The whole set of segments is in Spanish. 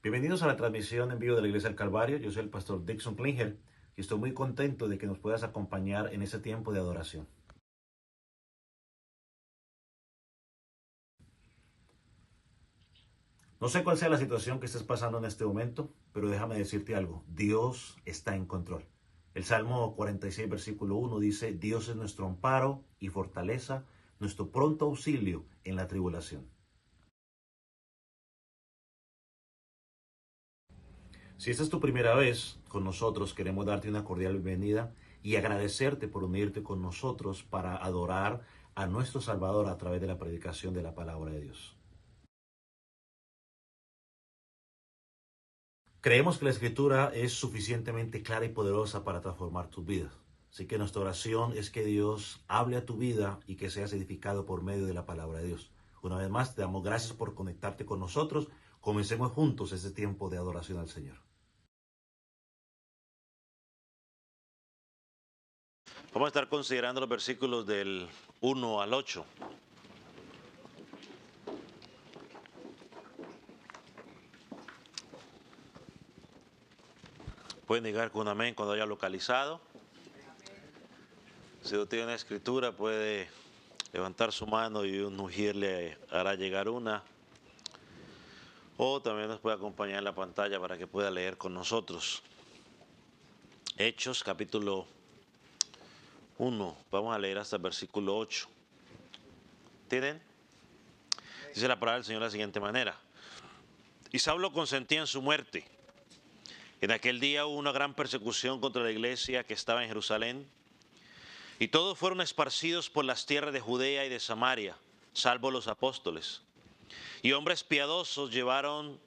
Bienvenidos a la transmisión en vivo de la Iglesia del Calvario. Yo soy el pastor Dixon Klinger y estoy muy contento de que nos puedas acompañar en este tiempo de adoración. No sé cuál sea la situación que estés pasando en este momento, pero déjame decirte algo. Dios está en control. El Salmo 46, versículo 1 dice, Dios es nuestro amparo y fortaleza, nuestro pronto auxilio en la tribulación. Si esta es tu primera vez con nosotros, queremos darte una cordial bienvenida y agradecerte por unirte con nosotros para adorar a nuestro Salvador a través de la predicación de la palabra de Dios. Creemos que la Escritura es suficientemente clara y poderosa para transformar tus vidas. Así que nuestra oración es que Dios hable a tu vida y que seas edificado por medio de la palabra de Dios. Una vez más, te damos gracias por conectarte con nosotros. Comencemos juntos este tiempo de adoración al Señor. Vamos a estar considerando los versículos del 1 al 8. Pueden llegar con un amén cuando haya localizado. Si no tiene una escritura, puede levantar su mano y un ungir le hará llegar una. O también nos puede acompañar en la pantalla para que pueda leer con nosotros. Hechos, capítulo 1. Vamos a leer hasta el versículo 8. ¿Tienen? Dice la palabra del Señor de la siguiente manera. Y Saulo consentía en su muerte. En aquel día hubo una gran persecución contra la iglesia que estaba en Jerusalén. Y todos fueron esparcidos por las tierras de Judea y de Samaria, salvo los apóstoles. Y hombres piadosos llevaron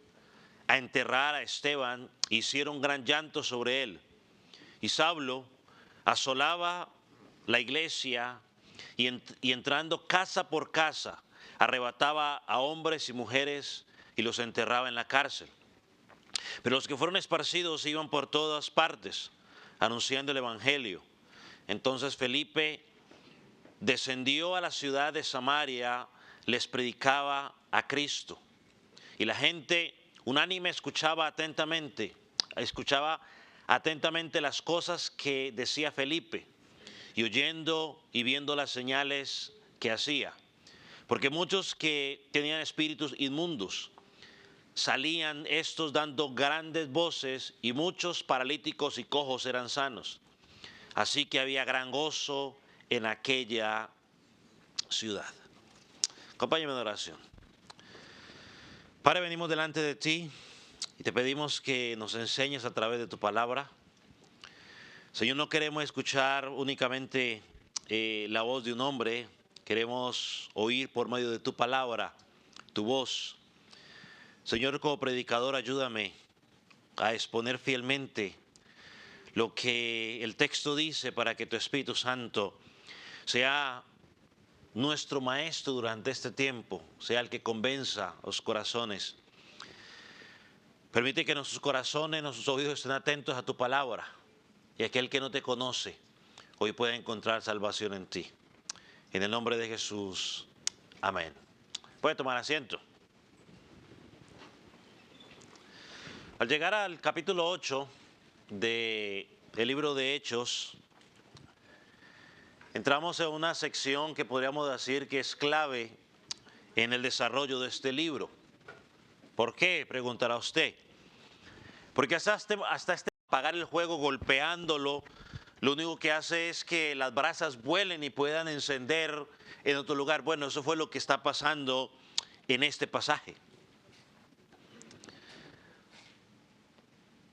a enterrar a Esteban e hicieron gran llanto sobre él. Y Saulo asolaba la iglesia y entrando casa por casa, arrebataba a hombres y mujeres y los enterraba en la cárcel. Pero los que fueron esparcidos iban por todas partes, anunciando el evangelio. Entonces Felipe descendió a la ciudad de Samaria, les predicaba a Cristo. Y la gente unánime escuchaba atentamente las cosas que decía Felipe, y oyendo y viendo las señales que hacía. Porque muchos que tenían espíritus inmundos, salían estos dando grandes voces, y muchos paralíticos y cojos eran sanos. Así que había gran gozo en aquella ciudad. Acompáñame en oración. Padre, venimos delante de ti y te pedimos que nos enseñes a través de tu palabra. Señor, no queremos escuchar únicamente la voz de un hombre, queremos oír por medio de tu palabra, tu voz. Señor, como predicador, ayúdame a exponer fielmente lo que el texto dice para que tu Espíritu Santo sea nuestro maestro durante este tiempo, sea el que convenza los corazones. Permite que nuestros corazones, nuestros oídos estén atentos a tu palabra, y aquel que no te conoce hoy pueda encontrar salvación en ti. En el nombre de Jesús, amén. Puede tomar asiento. Al llegar al capítulo 8 del libro de Hechos, entramos en una sección que podríamos decir que es clave en el desarrollo de este libro. ¿Por qué? Preguntará usted. Porque hasta apagar el fuego golpeándolo, lo único que hace es que las brasas vuelen y puedan encender en otro lugar. Bueno, eso fue lo que está pasando en este pasaje.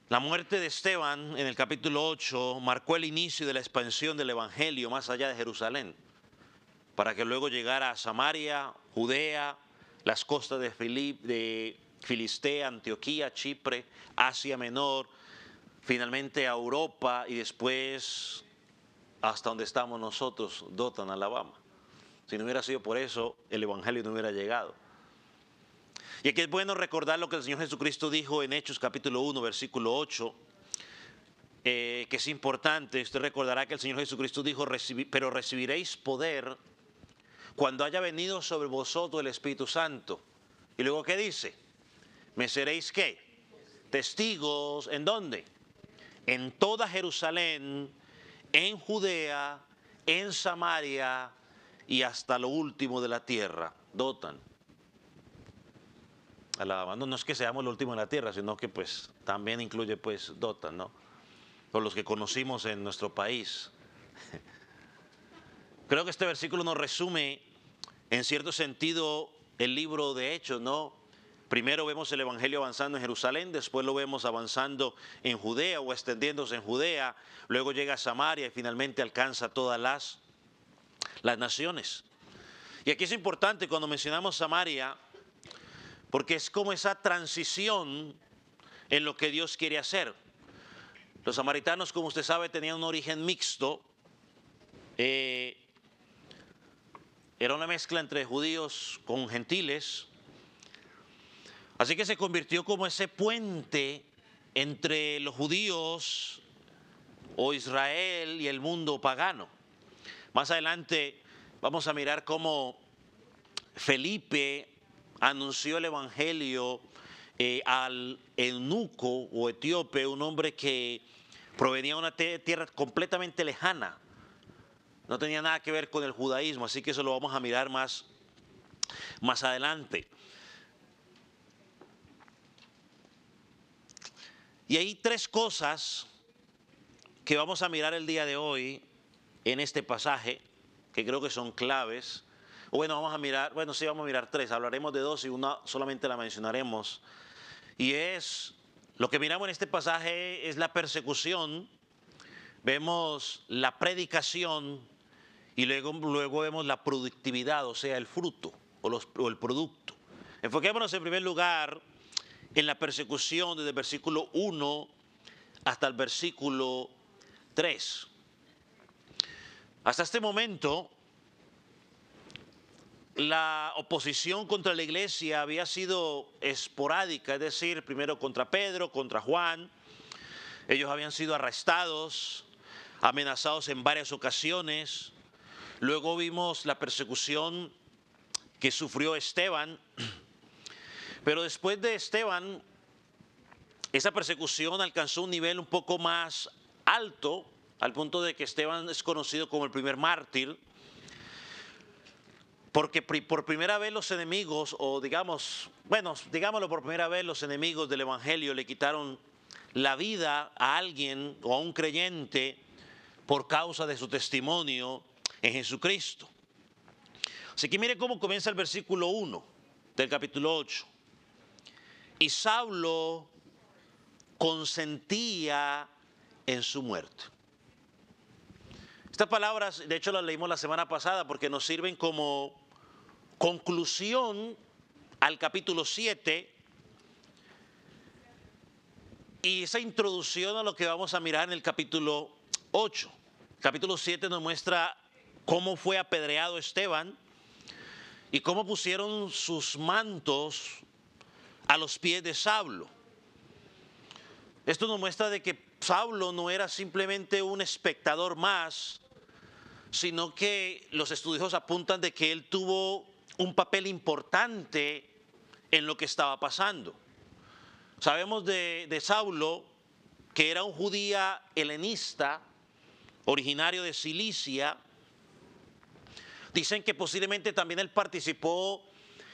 La muerte de Esteban en el capítulo 8 marcó el inicio de la expansión del evangelio más allá de Jerusalén, para que luego llegara a Samaria, Judea, las costas de Filistea, Antioquía, Chipre, Asia Menor, finalmente a Europa y después hasta donde estamos nosotros, Dothan, Alabama. Si no hubiera sido por eso, el evangelio no hubiera llegado. Y aquí es bueno recordar lo que el Señor Jesucristo dijo en Hechos capítulo 1, versículo 8, que es importante. Usted recordará que el Señor Jesucristo dijo, pero recibiréis poder cuando haya venido sobre vosotros el Espíritu Santo. Y luego, ¿qué dice? ¿Me seréis qué? testigos, ¿en dónde? En toda Jerusalén, en Judea, en Samaria y hasta lo último de la tierra. Dotan. No es que seamos lo último de la tierra, sino que pues también incluye pues Dotan, ¿no? Por los que conocimos en nuestro país. Creo que este versículo nos resume en cierto sentido el libro de Hechos, ¿no? Primero vemos el evangelio avanzando en Jerusalén, después lo vemos avanzando en Judea o extendiéndose en Judea, luego llega a Samaria y finalmente alcanza todas las naciones. Y aquí es importante cuando mencionamos Samaria, porque es como esa transición en lo que Dios quiere hacer. Los samaritanos, como usted sabe, tenían un origen mixto. Era una mezcla entre judíos con gentiles. Así que se convirtió como ese puente entre los judíos o Israel y el mundo pagano. Más adelante vamos a mirar cómo Felipe anunció el evangelio al eunuco o etíope, un hombre que provenía de una tierra completamente lejana. No tenía nada que ver con el judaísmo, así que eso lo vamos a mirar más adelante. Y hay tres cosas que vamos a mirar el día de hoy en este pasaje, que creo que son claves. Vamos a mirar tres, hablaremos de dos y una solamente la mencionaremos. Y lo que miramos en este pasaje es la persecución, vemos la predicación y luego vemos la productividad, o sea, el fruto o el producto. Enfoquémonos en primer lugar en la persecución desde el versículo 1 hasta el versículo 3. Hasta este momento, la oposición contra la iglesia había sido esporádica, es decir, primero contra Pedro, contra Juan. Ellos habían sido arrestados, amenazados en varias ocasiones. Luego vimos la persecución que sufrió Esteban. Pero después de Esteban, esa persecución alcanzó un nivel un poco más alto, al punto de que Esteban es conocido como el primer mártir, porque por primera vez los enemigos, digámoslo por primera vez, los enemigos del evangelio le quitaron la vida a alguien o a un creyente por causa de su testimonio en Jesucristo. Así que mire cómo comienza el versículo 1 del capítulo 8. Y Saulo consentía en su muerte. Estas palabras, de hecho las leímos la semana pasada porque nos sirven como conclusión al capítulo 7 y esa introducción a lo que vamos a mirar en el capítulo 8. El capítulo 7 nos muestra cómo fue apedreado Esteban y cómo pusieron sus mantos a los pies de Saulo. Esto nos muestra de que Saulo no era simplemente un espectador más, sino que los estudiosos apuntan de que él tuvo un papel importante en lo que estaba pasando. Sabemos de Saulo que era un judío helenista, originario de Cilicia. Dicen que posiblemente también él participó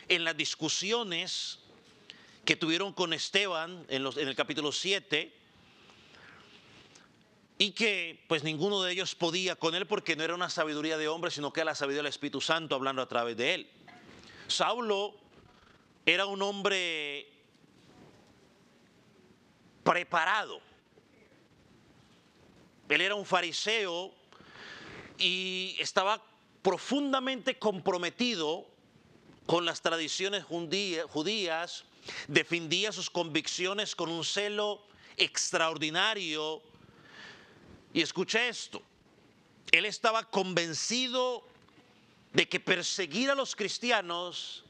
en las discusiones que tuvieron con Esteban en el capítulo 7 y que pues ninguno de ellos podía con él porque no era una sabiduría de hombre, sino que era la sabiduría del Espíritu Santo hablando a través de él. Saulo era un hombre preparado. Él era un fariseo y estaba profundamente comprometido con las tradiciones judías, defendía sus convicciones con un celo extraordinario. Y escuché esto, él estaba convencido de que perseguir a los cristianos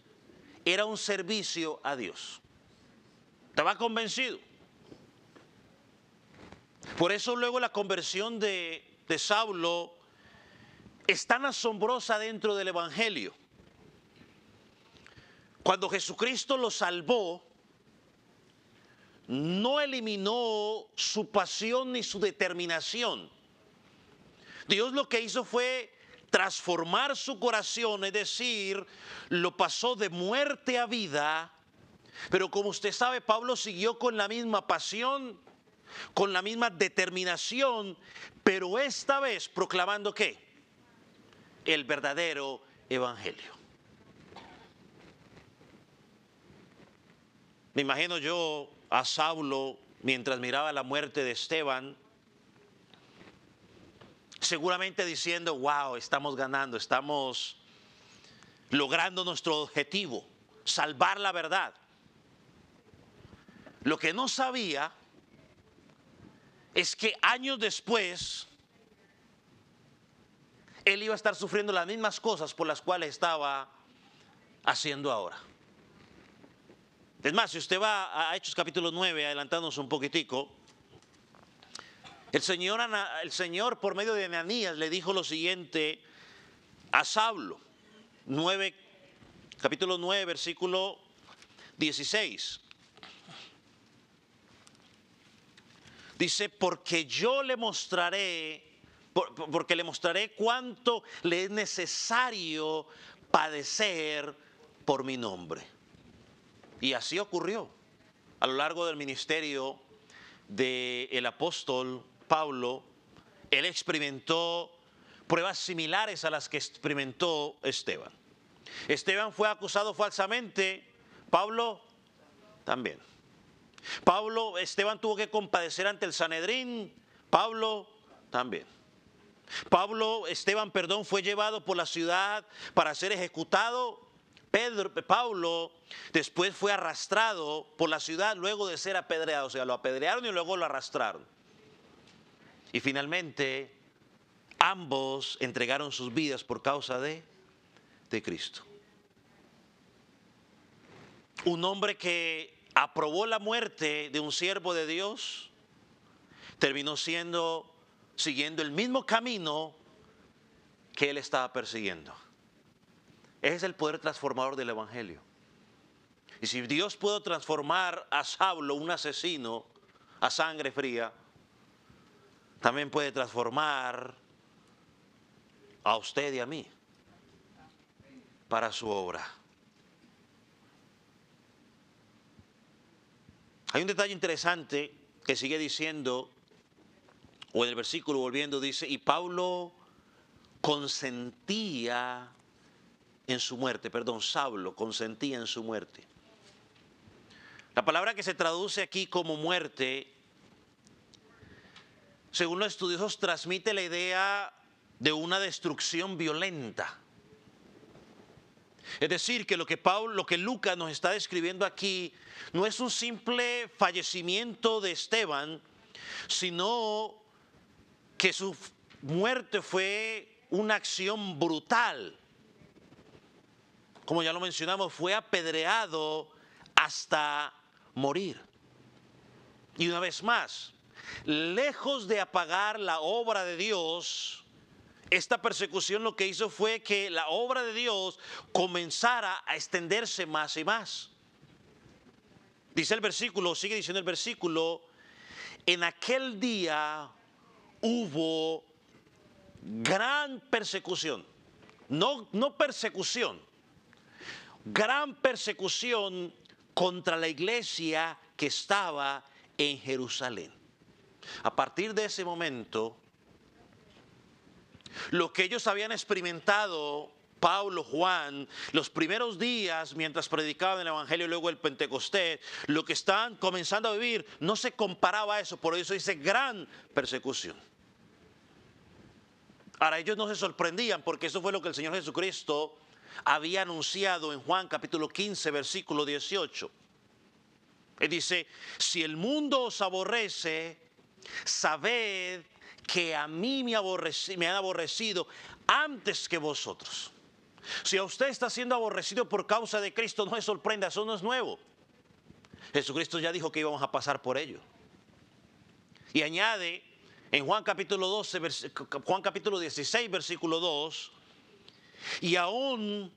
era un servicio a Dios. Estaba convencido. Por eso luego la conversión de Saulo es tan asombrosa dentro del evangelio. Cuando Jesucristo lo salvó, no eliminó su pasión ni su determinación. Dios lo que hizo fue transformar su corazón, es decir, lo pasó de muerte a vida. Pero como usted sabe, Pablo siguió con la misma pasión, con la misma determinación, pero esta vez proclamando ¿qué? El verdadero evangelio. Me imagino yo a Saulo mientras miraba la muerte de Esteban, seguramente diciendo, wow, estamos ganando, estamos logrando nuestro objetivo, salvar la verdad. Lo que no sabía es que años después él iba a estar sufriendo las mismas cosas por las cuales estaba haciendo ahora. Es más, si usted va a Hechos capítulo 9, adelantándonos un poquitico, el Señor por medio de Ananías le dijo lo siguiente a Saulo, capítulo 9, versículo 16. Dice, porque le mostraré cuánto le es necesario padecer por mi nombre. Y así ocurrió. A lo largo del ministerio del apóstol Pablo, él experimentó pruebas similares a las que experimentó Esteban. Esteban fue acusado falsamente, Pablo también. Esteban tuvo que compadecer ante el Sanedrín, Pablo también. Esteban, fue llevado por la ciudad para ser ejecutado. Pablo después fue arrastrado por la ciudad luego de ser apedreado. O sea, lo apedrearon y luego lo arrastraron. Y finalmente, ambos entregaron sus vidas por causa de Cristo. Un hombre que aprobó la muerte de un siervo de Dios, terminó siguiendo el mismo camino que él estaba persiguiendo. Ese es el poder transformador del evangelio. Y si Dios pudo transformar a Saulo, un asesino, a sangre fría, también puede transformar a usted y a mí para su obra. Hay un detalle interesante que sigue diciendo, o en el versículo volviendo dice, y Pablo consentía en su muerte, Saulo consentía en su muerte. La palabra que se traduce aquí como muerte, según los estudiosos, transmite la idea de una destrucción violenta. Es decir, que lo que Lucas nos está describiendo aquí no es un simple fallecimiento de Esteban, sino que su muerte fue una acción brutal. Como ya lo mencionamos, fue apedreado hasta morir. Y una vez más, lejos de apagar la obra de Dios, esta persecución lo que hizo fue que la obra de Dios comenzara a extenderse más y más. Dice el versículo, sigue diciendo el versículo, en aquel día hubo gran persecución, no persecución, gran persecución contra la iglesia que estaba en Jerusalén. A partir de ese momento, lo que ellos habían experimentado, Pablo, Juan, los primeros días mientras predicaban el evangelio y luego el Pentecostés, lo que estaban comenzando a vivir no se comparaba a eso, por eso dice gran persecución. Ahora ellos no se sorprendían porque eso fue lo que el Señor Jesucristo había anunciado en Juan capítulo 15 versículo 18. Él dice, si el mundo os aborrece, sabed que a mí me han aborrecido antes que vosotros. Si a usted está siendo aborrecido por causa de Cristo, no se sorprenda, eso no es nuevo. Jesucristo ya dijo que íbamos a pasar por ello. Y añade en Juan capítulo 16, versículo 2, y aún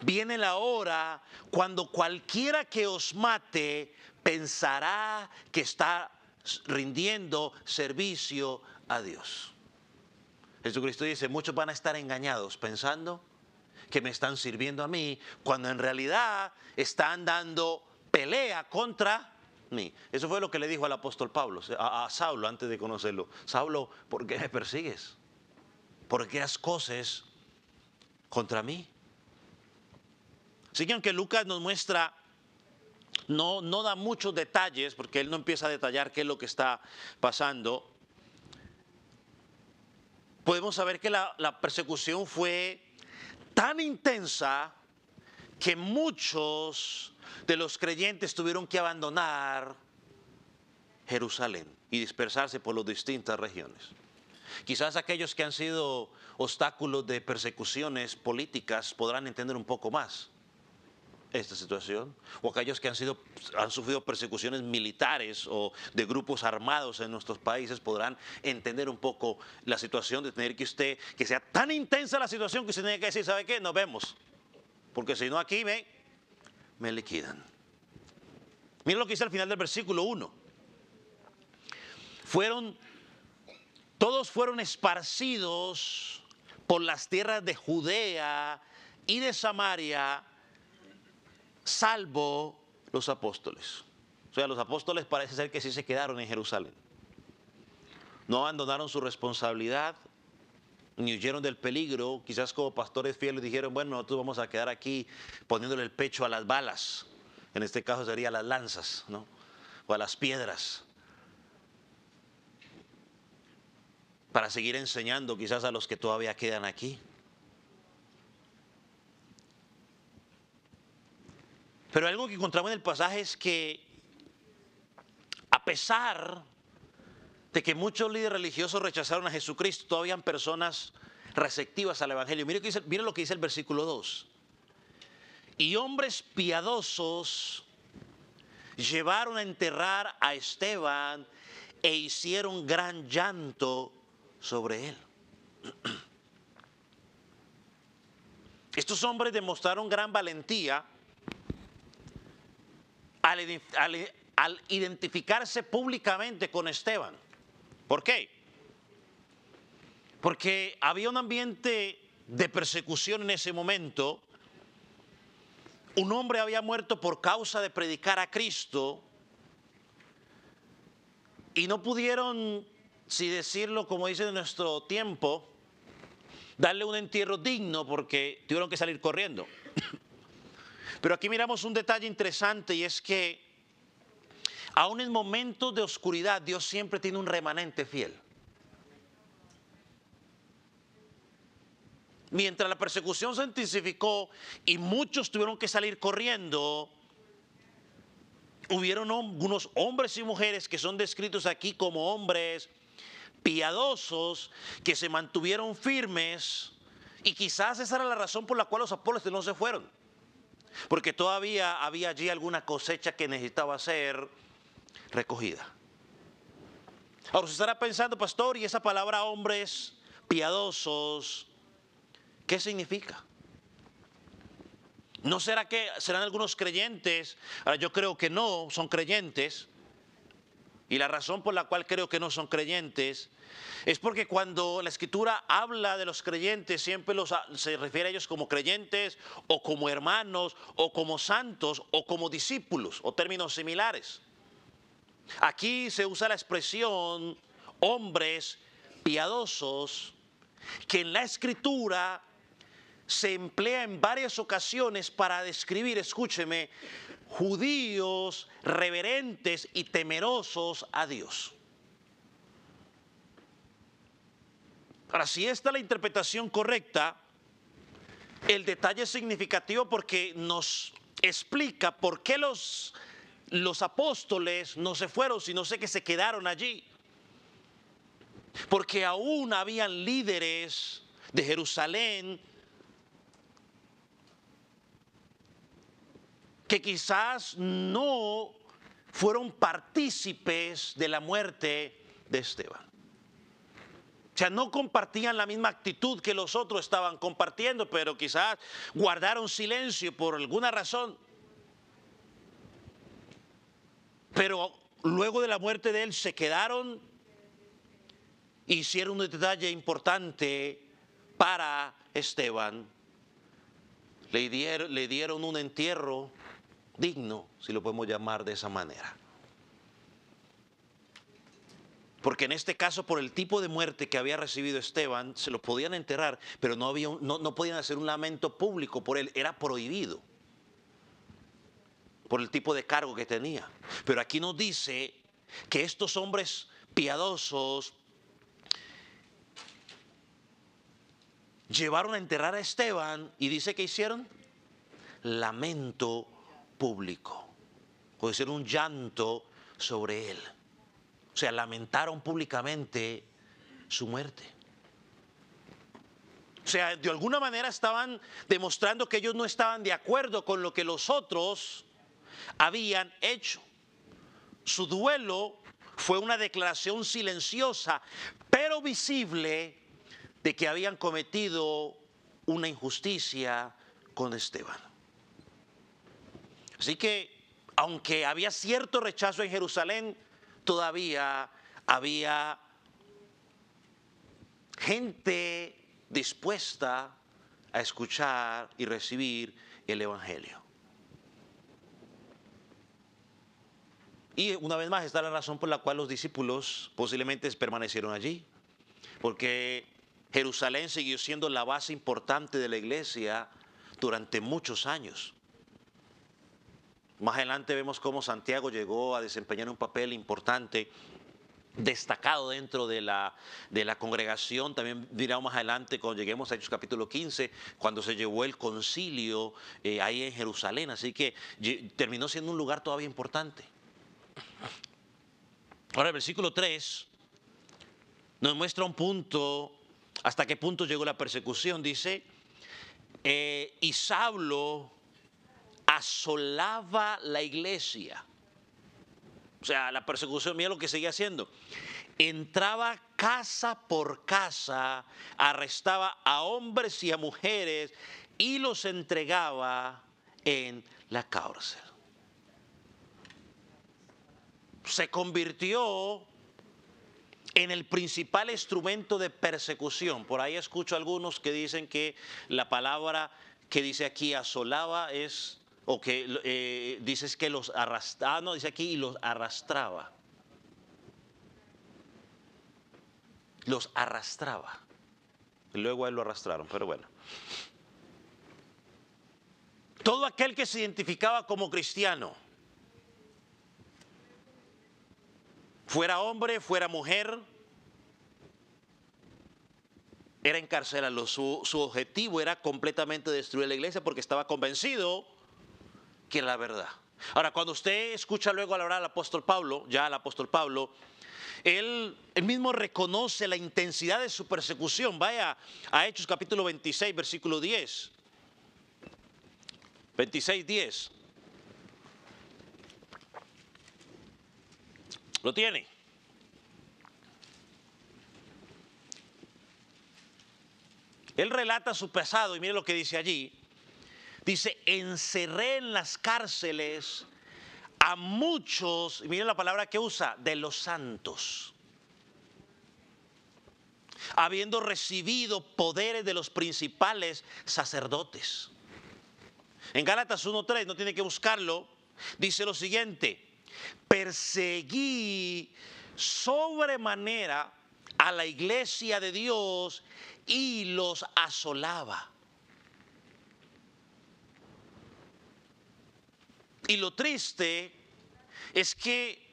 viene la hora cuando cualquiera que os mate pensará que está rindiendo servicio a Dios. Jesucristo dice, muchos van a estar engañados pensando que me están sirviendo a mí, cuando en realidad están dando pelea contra mí. Eso fue lo que le dijo al apóstol Pablo, a Saulo antes de conocerlo. Saulo, ¿por qué me persigues? ¿Por qué haces cosas contra mí? Así que aunque Lucas nos muestra, no da muchos detalles, porque él no empieza a detallar qué es lo que está pasando, podemos saber que la persecución fue tan intensa que muchos de los creyentes tuvieron que abandonar Jerusalén y dispersarse por las distintas regiones. Quizás aquellos que han sido obstáculos de persecuciones políticas podrán entender un poco más esta situación, o aquellos que han sufrido persecuciones militares o de grupos armados en nuestros países podrán entender un poco la situación de tener que sea tan intensa la situación que usted tiene que decir, ¿sabe qué? Nos vemos, porque si no aquí me liquidan. Miren lo que dice al final del versículo 1. Todos fueron esparcidos por las tierras de Judea y de Samaria, salvo los apóstoles. O sea, los apóstoles parece ser que sí se quedaron en Jerusalén. No abandonaron su responsabilidad, ni huyeron del peligro. Quizás como pastores fieles dijeron, bueno, nosotros vamos a quedar aquí poniéndole el pecho a las balas. En este caso sería a las lanzas, ¿no? O a las piedras. Para seguir enseñando quizás a los que todavía quedan aquí. Pero algo que encontramos en el pasaje es que a pesar de que muchos líderes religiosos rechazaron a Jesucristo, todavía habían personas receptivas al Evangelio. Mire lo que dice el versículo 2. Y hombres piadosos llevaron a enterrar a Esteban e hicieron gran llanto sobre él. Estos hombres demostraron gran valentía al identificarse públicamente con Esteban. ¿Por qué? Porque había un ambiente de persecución en ese momento. Un hombre había muerto por causa de predicar a Cristo y no pudieron, si decirlo como dice en nuestro tiempo, darle un entierro digno porque tuvieron que salir corriendo. Pero aquí miramos un detalle interesante y es que aún en momentos de oscuridad Dios siempre tiene un remanente fiel. Mientras la persecución se intensificó y muchos tuvieron que salir corriendo, hubieron algunos hombres y mujeres que son descritos aquí como hombres piadosos que se mantuvieron firmes, y quizás esa era la razón por la cual los apóstoles no se fueron, porque todavía había allí alguna cosecha que necesitaba ser recogida. Ahora usted estará pensando, pastor, ¿y esa palabra hombres piadosos qué significa? ¿No será que serán algunos creyentes? Ahora yo creo que no son creyentes. Y la razón por la cual creo que no son creyentes es porque cuando la Escritura habla de los creyentes siempre se refiere a ellos como creyentes o como hermanos o como santos o como discípulos o términos similares. Aquí se usa la expresión hombres piadosos, que en la Escritura se emplea en varias ocasiones para describir, escúcheme, judíos reverentes y temerosos a Dios. Ahora, si esta es la interpretación correcta, el detalle es significativo porque nos explica por qué los apóstoles no se fueron, sino que se quedaron allí. Porque aún habían líderes de Jerusalén que quizás no fueron partícipes de la muerte de Esteban. O sea, no compartían la misma actitud que los otros estaban compartiendo, pero quizás guardaron silencio por alguna razón. Pero luego de la muerte de él se quedaron, hicieron un detalle importante para Esteban. Le dieron un entierro digno, si lo podemos llamar de esa manera. Porque en este caso, por el tipo de muerte que había recibido Esteban, se lo podían enterrar, pero no podían hacer un lamento público por él, era prohibido, por el tipo de cargo que tenía. Pero aquí nos dice que estos hombres piadosos llevaron a enterrar a Esteban y dice que hicieron lamento público, o decir un llanto sobre él. O sea, lamentaron públicamente su muerte. O sea, de alguna manera estaban demostrando que ellos no estaban de acuerdo con lo que los otros habían hecho. Su duelo fue una declaración silenciosa, pero visible, de que habían cometido una injusticia con Esteban. Así que, aunque había cierto rechazo en Jerusalén, todavía había gente dispuesta a escuchar y recibir el Evangelio. Y una vez más está la razón por la cual los discípulos posiblemente permanecieron allí, porque Jerusalén siguió siendo la base importante de la iglesia durante muchos años. Más adelante vemos cómo Santiago llegó a desempeñar un papel importante, destacado dentro de la congregación. También diremos más adelante, cuando lleguemos a Hechos capítulo 15, cuando se llevó el concilio ahí en Jerusalén. Así que terminó siendo un lugar todavía importante. Ahora el versículo 3 nos muestra un punto, hasta qué punto llegó la persecución. Dice, y Saulo asolaba la iglesia. O sea, la persecución, mira lo que seguía haciendo. Entraba casa por casa, arrestaba a hombres y a mujeres y los entregaba en la cárcel. Se convirtió en el principal instrumento de persecución. Por ahí escucho a algunos que dicen que la palabra que dice aquí asolaba es, o que dices que los arrastraba, no, dice aquí y los arrastraba. Los arrastraba. Y luego a él lo arrastraron, pero bueno. Todo aquel que se identificaba como cristiano, fuera hombre, fuera mujer, era encarcelarlo. Su objetivo era completamente destruir la iglesia porque estaba convencido que era la verdad. Ahora, cuando usted escucha luego hablar al apóstol Pablo, ya al apóstol Pablo, él mismo reconoce la intensidad de su persecución. Vaya a Hechos capítulo 26, versículo 10. 26, 10. ¿Lo tiene? Él relata su pasado y mire lo que dice allí. Dice, encerré en las cárceles a muchos, y miren la palabra que usa, de los santos, habiendo recibido poderes de los principales sacerdotes. En Gálatas 1:3, no tiene que buscarlo, dice lo siguiente, perseguí sobremanera a la iglesia de Dios y los asolaba. Y lo triste es que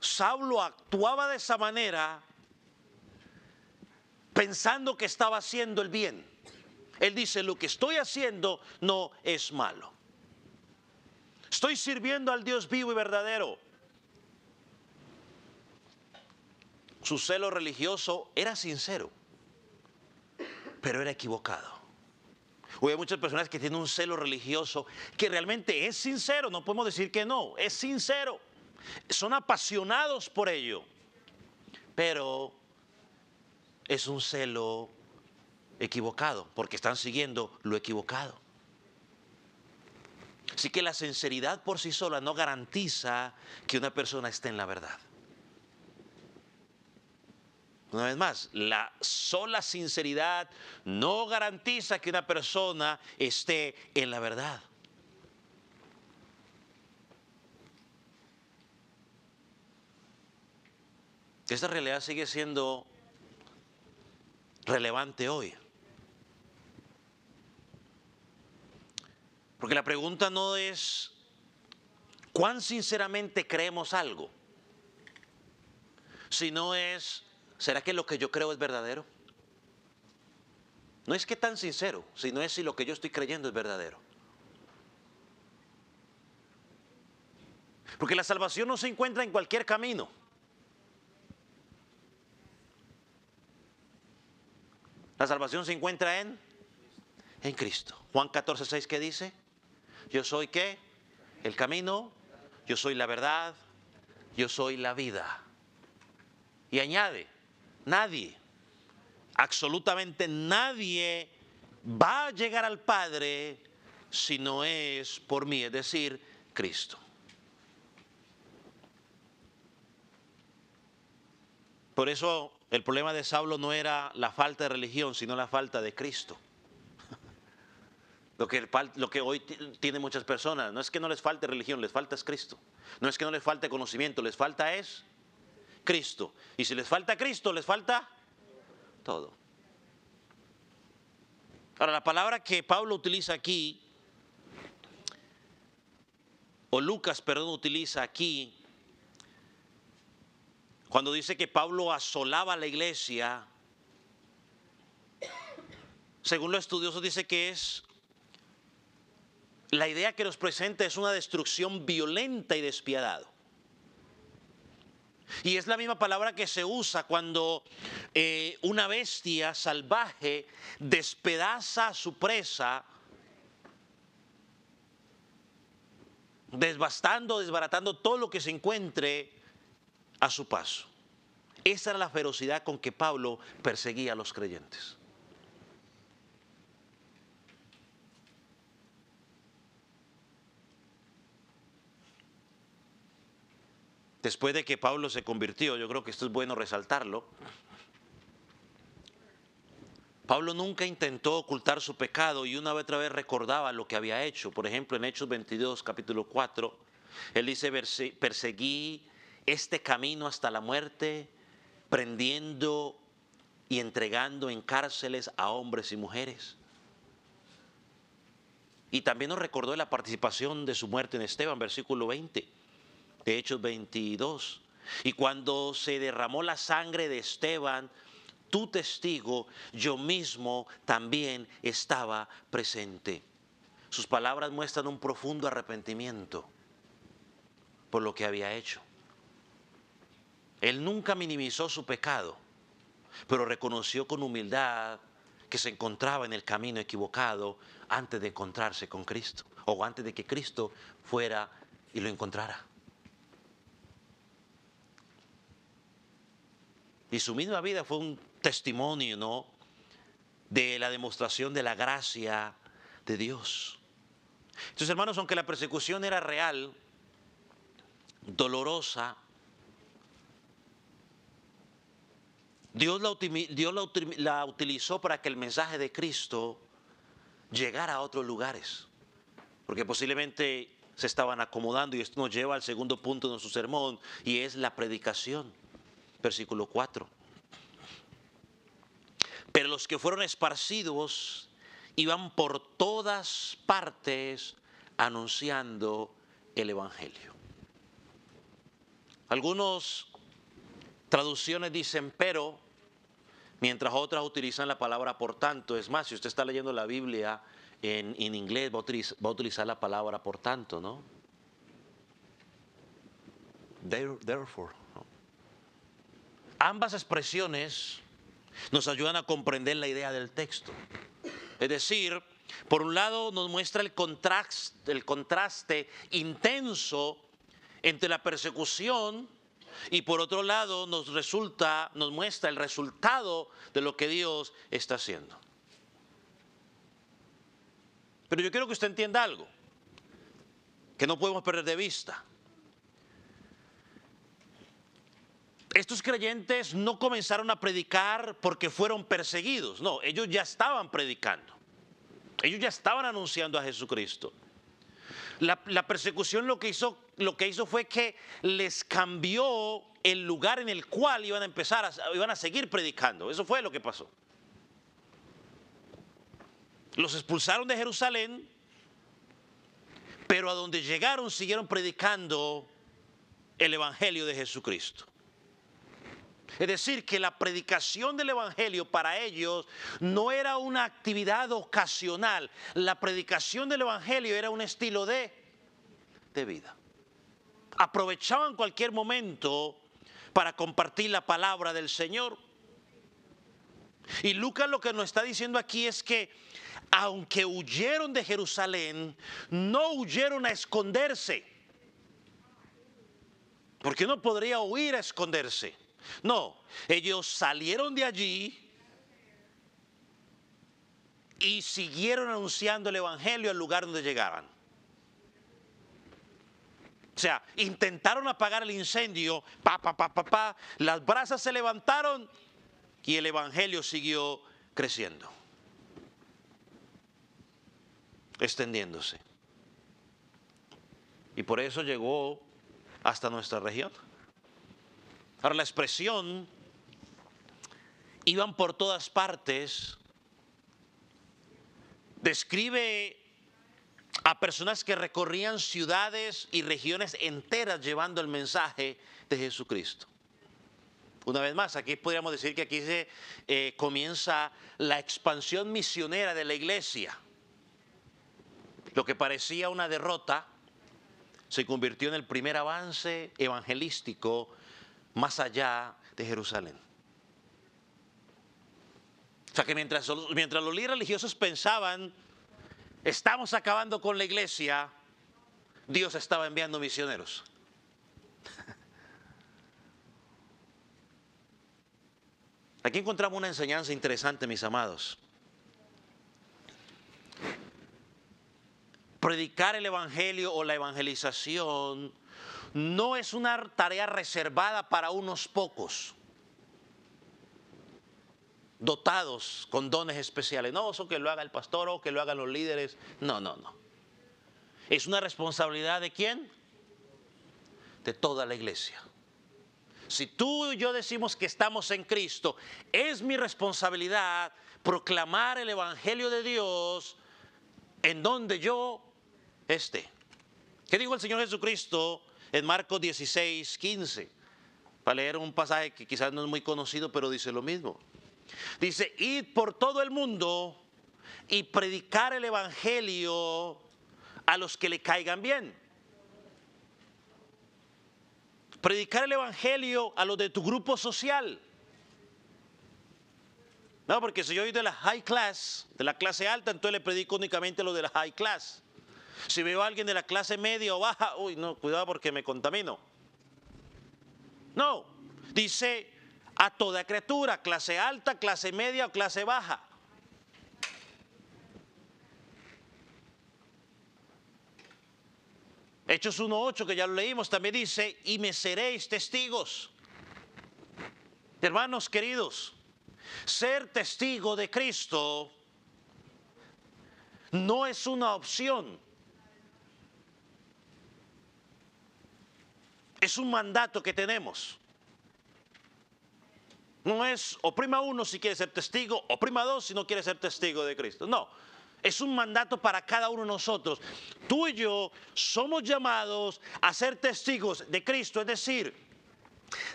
Saulo actuaba de esa manera pensando que estaba haciendo el bien. Él dice, lo que estoy haciendo no es malo. Estoy sirviendo al Dios vivo y verdadero. Su celo religioso era sincero, pero era equivocado. Hoy hay muchas personas que tienen un celo religioso que realmente es sincero, no podemos decir que no, es sincero. Son apasionados por ello, pero es un celo equivocado porque están siguiendo lo equivocado. Así que la sinceridad por sí sola no garantiza que una persona esté en la verdad. Una vez más, la sola sinceridad no garantiza que una persona esté en la verdad. Esta realidad sigue siendo relevante hoy. Porque la pregunta no es cuán sinceramente creemos algo, sino es, ¿será que lo que yo creo es verdadero? No es que tan sincero, sino es si lo que yo estoy creyendo es verdadero. Porque la salvación no se encuentra en cualquier camino. La salvación se encuentra en Cristo. Juan 14:6, ¿qué dice? Yo soy ¿qué? El camino, yo soy la verdad, yo soy la vida. Y añade, nadie, absolutamente nadie va a llegar al Padre si no es por mí, es decir, Cristo. Por eso el problema de Saulo no era la falta de religión, sino la falta de Cristo. Lo que hoy tienen muchas personas, no es que no les falte religión, les falta es Cristo. No es que no les falte conocimiento, les falta es Cristo. Y si les falta Cristo, les falta todo. Ahora, la palabra que Pablo utiliza aquí, o Lucas, perdón, utiliza aquí, cuando dice que Pablo asolaba a la iglesia, según los estudiosos dice que es, la idea que nos presenta es una destrucción violenta y despiadada. Y es la misma palabra que se usa cuando una bestia salvaje despedaza a su presa, desbaratando todo lo que se encuentre a su paso. Esa era la ferocidad con que Pablo perseguía a los creyentes. Después de que Pablo se convirtió, yo creo que esto es bueno resaltarlo, Pablo nunca intentó ocultar su pecado y una vez otra vez recordaba lo que había hecho. Por ejemplo, en Hechos 22, capítulo 4, él dice, perseguí este camino hasta la muerte, prendiendo y entregando en cárceles a hombres y mujeres. Y también nos recordó la participación de su muerte en Esteban, versículo 20, de Hechos 22. Y cuando se derramó la sangre de Esteban, tu testigo, yo mismo también estaba presente. Sus palabras muestran un profundo arrepentimiento por lo que había hecho. Él nunca minimizó su pecado, pero reconoció con humildad que se encontraba en el camino equivocado antes de encontrarse con Cristo, o antes de que Cristo fuera y lo encontrara. Y su misma vida fue un testimonio, ¿no?, de la demostración de la gracia de Dios. Entonces, hermanos, aunque la persecución era real, dolorosa, Dios la utilizó para que el mensaje de Cristo llegara a otros lugares. Porque posiblemente se estaban acomodando, y esto nos lleva al segundo punto de nuestro sermón, y es la predicación. Versículo 4. Pero los que fueron esparcidos iban por todas partes anunciando el Evangelio. Algunas traducciones dicen pero, mientras otras utilizan la palabra por tanto. Es más, si usted está leyendo la Biblia en inglés, va a utilizar la palabra por tanto, ¿no? Therefore, ¿no? Ambas expresiones nos ayudan a comprender la idea del texto. Es decir, por un lado nos muestra el contraste intenso entre la persecución, y por otro lado nos muestra el resultado de lo que Dios está haciendo. Pero yo quiero que usted entienda algo. que no podemos perder de vista. Estos creyentes no comenzaron a predicar porque fueron perseguidos. No, ellos ya estaban predicando. Ellos ya estaban anunciando a Jesucristo. La persecución lo que hizo fue que les cambió el lugar en el cual iban a seguir predicando. Eso fue lo que pasó. Los expulsaron de Jerusalén, pero a donde llegaron siguieron predicando el evangelio de Jesucristo. Es decir, que la predicación del evangelio para ellos no era una actividad ocasional. La predicación del evangelio era un estilo de vida. Aprovechaban cualquier momento para compartir la palabra del Señor. Y Lucas lo que nos está diciendo aquí es que aunque huyeron de Jerusalén, no huyeron a esconderse. Porque uno podría huir a esconderse. No, ellos salieron de allí y siguieron anunciando el evangelio al lugar donde llegaban. O sea, intentaron apagar el incendio, las brasas se levantaron y el evangelio siguió creciendo, extendiéndose. Y por eso llegó hasta nuestra región. Ahora, la expresión iban por todas partes describe a personas que recorrían ciudades y regiones enteras llevando el mensaje de Jesucristo. Una vez más, aquí podríamos decir que aquí comienza la expansión misionera de la iglesia. Lo que parecía una derrota se convirtió en el primer avance evangelístico más allá de Jerusalén. O sea que mientras los líderes religiosos pensaban, estamos acabando con la iglesia, Dios estaba enviando misioneros. Aquí encontramos una enseñanza interesante, mis amados. Predicar el evangelio o la evangelización no es una tarea reservada para unos pocos, dotados con dones especiales. No, eso que lo haga el pastor o que lo hagan los líderes. No. Es una responsabilidad ¿de quién? De toda la iglesia. Si tú y yo decimos que estamos en Cristo, es mi responsabilidad proclamar el evangelio de Dios en donde yo esté. ¿Qué dijo el Señor Jesucristo en Marcos 16:15? Para leer un pasaje que quizás no es muy conocido, pero dice lo mismo. Dice, id por todo el mundo y predicar el evangelio a los que le caigan bien. Predicar el evangelio a los de tu grupo social. No, porque si yo soy de la high class, de la clase alta, entonces le predico únicamente a los de la high class. Si veo a alguien de la clase media o baja, uy, no, cuidado porque me contamino. No, dice a toda criatura, clase alta, clase media o clase baja. Hechos 1:8, que ya lo leímos, también dice, y me seréis testigos. Hermanos queridos, ser testigo de Cristo no es una opción. Es un mandato que tenemos. No es oprima uno si quiere ser testigo, oprima dos si no quiere ser testigo de Cristo. No, es un mandato para cada uno de nosotros. Tú y yo somos llamados a ser testigos de Cristo, es decir,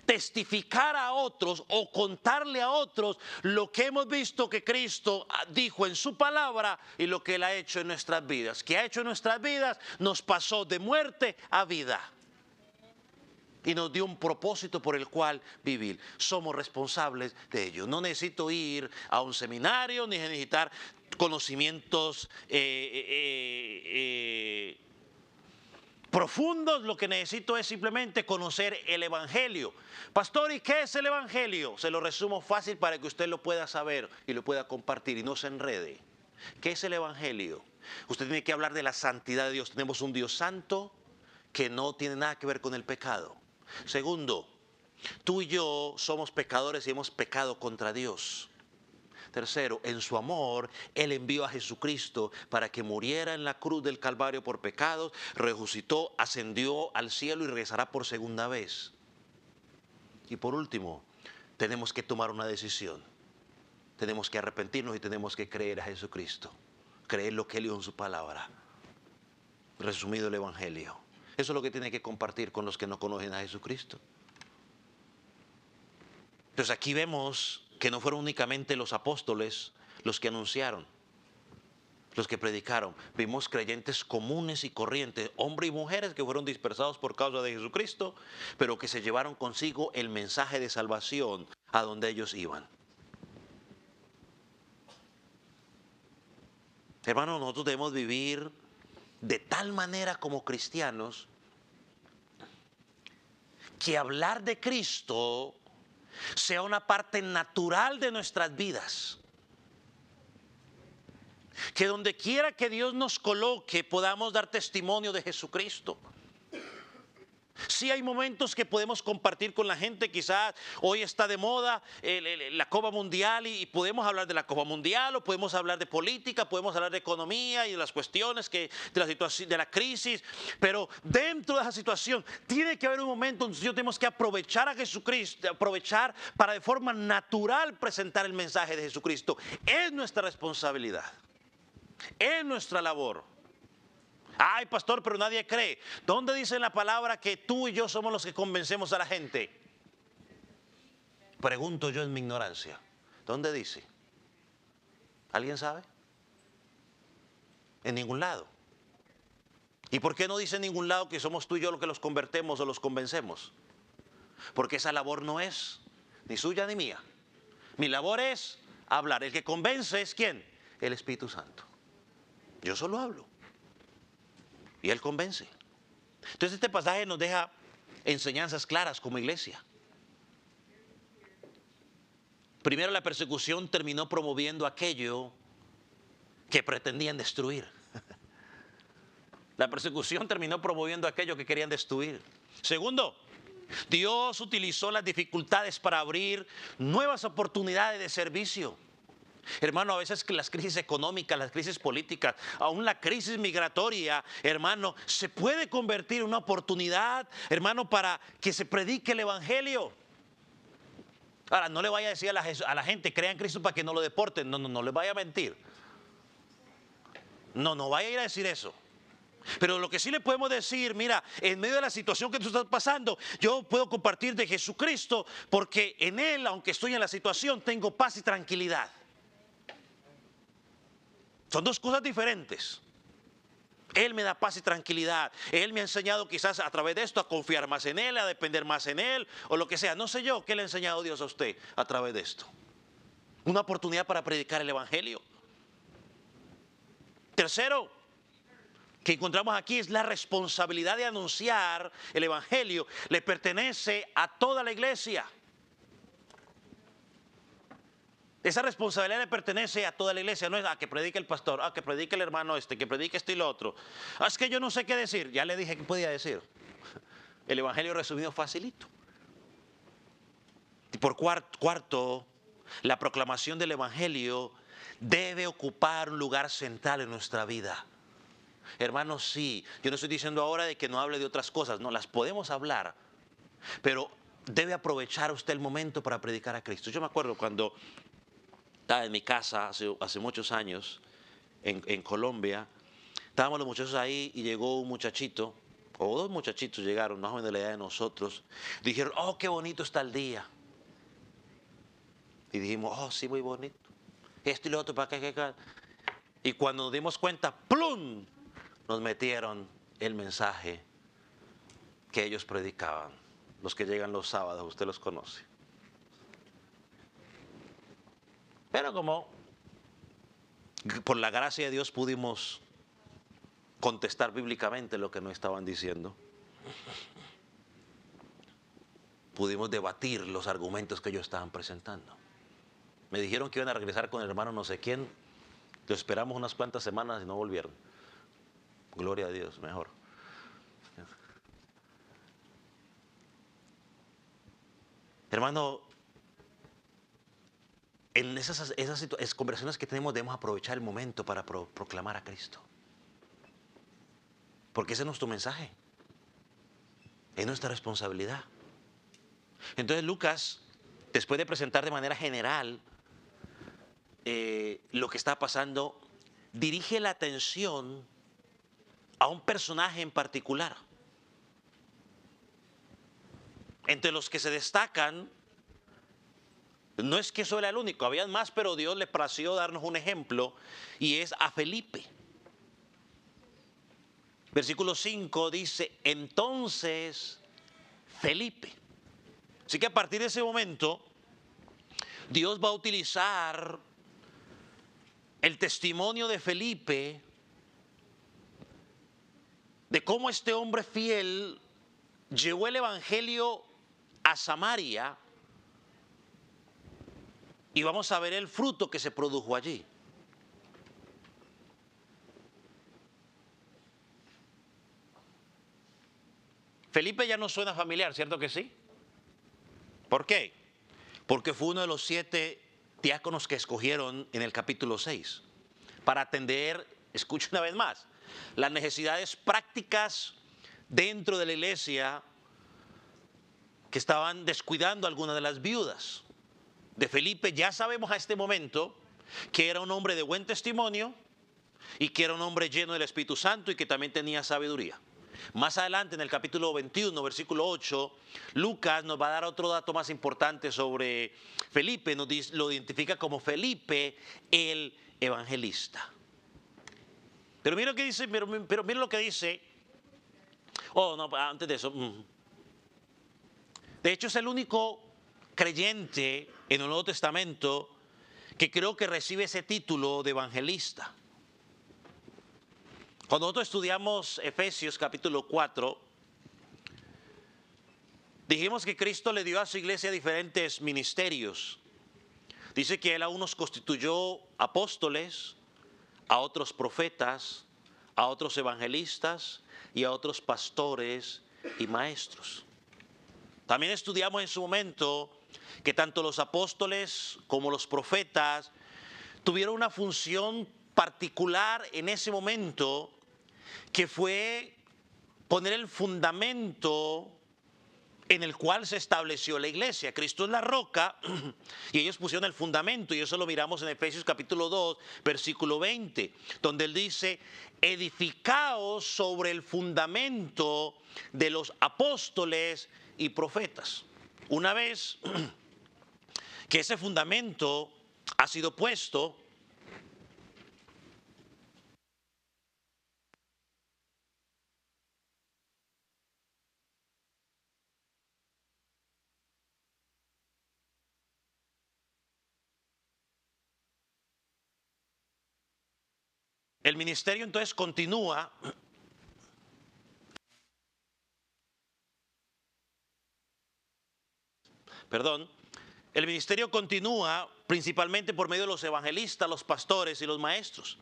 testificar a otros o contarle a otros lo que hemos visto que Cristo dijo en su palabra y lo que Él ha hecho en nuestras vidas. Que ha hecho en nuestras vidas, nos pasó de muerte a vida. Y nos dio un propósito por el cual vivir. Somos responsables de ello. No necesito ir a un seminario ni necesitar conocimientos profundos. Lo que necesito es simplemente conocer el evangelio. Pastor, ¿y qué es el evangelio? Se lo resumo fácil para que usted lo pueda saber y lo pueda compartir y no se enrede. ¿Qué es el evangelio? Usted tiene que hablar de la santidad de Dios. Tenemos un Dios santo que no tiene nada que ver con el pecado. Segundo, tú y yo somos pecadores y hemos pecado contra Dios. Tercero, en su amor, Él envió a Jesucristo para que muriera en la cruz del Calvario por pecados, resucitó, ascendió al cielo y regresará por segunda vez. Y por último, tenemos que tomar una decisión. Tenemos que arrepentirnos y tenemos que creer a Jesucristo. Creer lo que Él dijo en su palabra. Resumido el Evangelio. Eso es lo que tiene que compartir con los que no conocen a Jesucristo. Entonces aquí vemos que no fueron únicamente los apóstoles los que anunciaron, los que predicaron. Vimos creyentes comunes y corrientes, hombres y mujeres que fueron dispersados por causa de Jesucristo, pero que se llevaron consigo el mensaje de salvación a donde ellos iban. Hermanos, nosotros debemos vivir de tal manera como cristianos que hablar de Cristo sea una parte natural de nuestras vidas. Que donde quiera que Dios nos coloque podamos dar testimonio de Jesucristo. Sí hay momentos que podemos compartir con la gente, quizás hoy está de moda la Copa Mundial y podemos hablar de la Copa Mundial o podemos hablar de política, podemos hablar de economía y de las cuestiones de la situación, de la crisis, pero dentro de esa situación tiene que haber un momento donde nosotros tenemos que aprovechar a Jesucristo, aprovechar para de forma natural presentar el mensaje de Jesucristo. Es nuestra responsabilidad, es nuestra labor. Ay, pastor, pero nadie cree. ¿Dónde dice en la palabra que tú y yo somos los que convencemos a la gente? Pregunto yo en mi ignorancia. ¿Dónde dice? ¿Alguien sabe? En ningún lado. ¿Y por qué no dice en ningún lado que somos tú y yo los que los convertemos o los convencemos? Porque esa labor no es ni suya ni mía. Mi labor es hablar. El que convence es ¿quién? El Espíritu Santo. Yo solo hablo. Y Él convence. Entonces este pasaje nos deja enseñanzas claras como iglesia. Primero, la persecución terminó promoviendo aquello que pretendían destruir. La persecución terminó promoviendo aquello que querían destruir. Segundo, Dios utilizó las dificultades para abrir nuevas oportunidades de servicio. Hermano, a veces que las crisis económicas, las crisis políticas, aún la crisis migratoria, hermano, se puede convertir en una oportunidad, hermano, para que se predique el Evangelio. Ahora, no le vaya a decir a la gente, crea en Cristo para que no lo deporten. No le vaya a mentir. No vaya a ir a decir eso. Pero lo que sí le podemos decir, mira, en medio de la situación que tú estás pasando, yo puedo compartir de Jesucristo porque en Él, aunque estoy en la situación, tengo paz y tranquilidad. Son dos cosas diferentes. Él me da paz y tranquilidad. Él me ha enseñado quizás a través de esto a confiar más en Él, a depender más en Él, o lo que sea. No sé yo qué le ha enseñado Dios a usted a través de esto. Una oportunidad para predicar el Evangelio. Tercero, que encontramos aquí es la responsabilidad de anunciar el Evangelio. Le pertenece a toda la iglesia. Esa responsabilidad le pertenece a toda la iglesia, no es a que predique el pastor, a que predique el hermano que predique esto y lo otro. Es que yo no sé qué decir, ya le dije que podía decir. El Evangelio resumido facilito. Y por cuarto, la proclamación del Evangelio debe ocupar un lugar central en nuestra vida. Hermanos, sí, yo no estoy diciendo ahora de que no hable de otras cosas, no, las podemos hablar, pero debe aprovechar usted el momento para predicar a Cristo. Yo me acuerdo cuando estaba en mi casa hace muchos años en Colombia, estábamos los muchachos ahí y llegó un muchachito, o dos muchachitos llegaron, más o menos de la edad de nosotros, dijeron, oh, qué bonito está el día. Y dijimos, oh, sí, muy bonito. Esto y lo otro, para qué. Y cuando nos dimos cuenta, ¡plum!, nos metieron el mensaje que ellos predicaban. Los que llegan los sábados, usted los conoce. Pero como por la gracia de Dios pudimos contestar bíblicamente lo que no estaban diciendo, pudimos debatir los argumentos que ellos estaban presentando. Me dijeron que iban a regresar con el hermano no sé quién, Lo esperamos unas cuantas semanas y no volvieron. Gloria a Dios, mejor. Hermano, en esas conversaciones que tenemos debemos aprovechar el momento para proclamar a Cristo. Porque ese es nuestro mensaje. Es nuestra responsabilidad. Entonces Lucas, después de presentar de manera general lo que está pasando, dirige la atención a un personaje en particular. Entre los que se destacan, no es que soy el único, había más, pero Dios le plació darnos un ejemplo, y es a Felipe. Versículo 5 dice, entonces Felipe. Así que a partir de ese momento, Dios va a utilizar el testimonio de Felipe, de cómo este hombre fiel llevó el evangelio a Samaria, y vamos a ver el fruto que se produjo allí. Felipe ya no suena familiar, ¿cierto que sí? ¿Por qué? Porque fue uno de los 7 diáconos que escogieron en el capítulo 6 para atender, escuchen una vez más, las necesidades prácticas dentro de la iglesia que estaban descuidando a algunas de las viudas. De Felipe ya sabemos a este momento que era un hombre de buen testimonio y que era un hombre lleno del Espíritu Santo y que también tenía sabiduría. Más adelante, en el capítulo 21, versículo 8, Lucas nos va a dar otro dato más importante sobre Felipe. Lo identifica como Felipe el evangelista. Pero mira lo que dice, pero mira lo que dice. Oh, no, antes de eso. De hecho, es el único creyente en el Nuevo Testamento que creo que recibe ese título de evangelista. Cuando nosotros estudiamos Efesios capítulo 4, dijimos que Cristo le dio a su iglesia diferentes ministerios. Dice que Él a unos constituyó apóstoles, a otros profetas, a otros evangelistas y a otros pastores y maestros. También estudiamos en su momento que tanto los apóstoles como los profetas tuvieron una función particular en ese momento, que fue poner el fundamento en el cual se estableció la iglesia. Cristo es la roca y ellos pusieron el fundamento, y eso lo miramos en Efesios capítulo 2, versículo 20, donde él dice, edificaos sobre el fundamento de los apóstoles y profetas. Una vez que ese fundamento ha sido puesto, el ministerio entonces continúa. El ministerio continúa principalmente por medio de los evangelistas, los pastores y los maestros.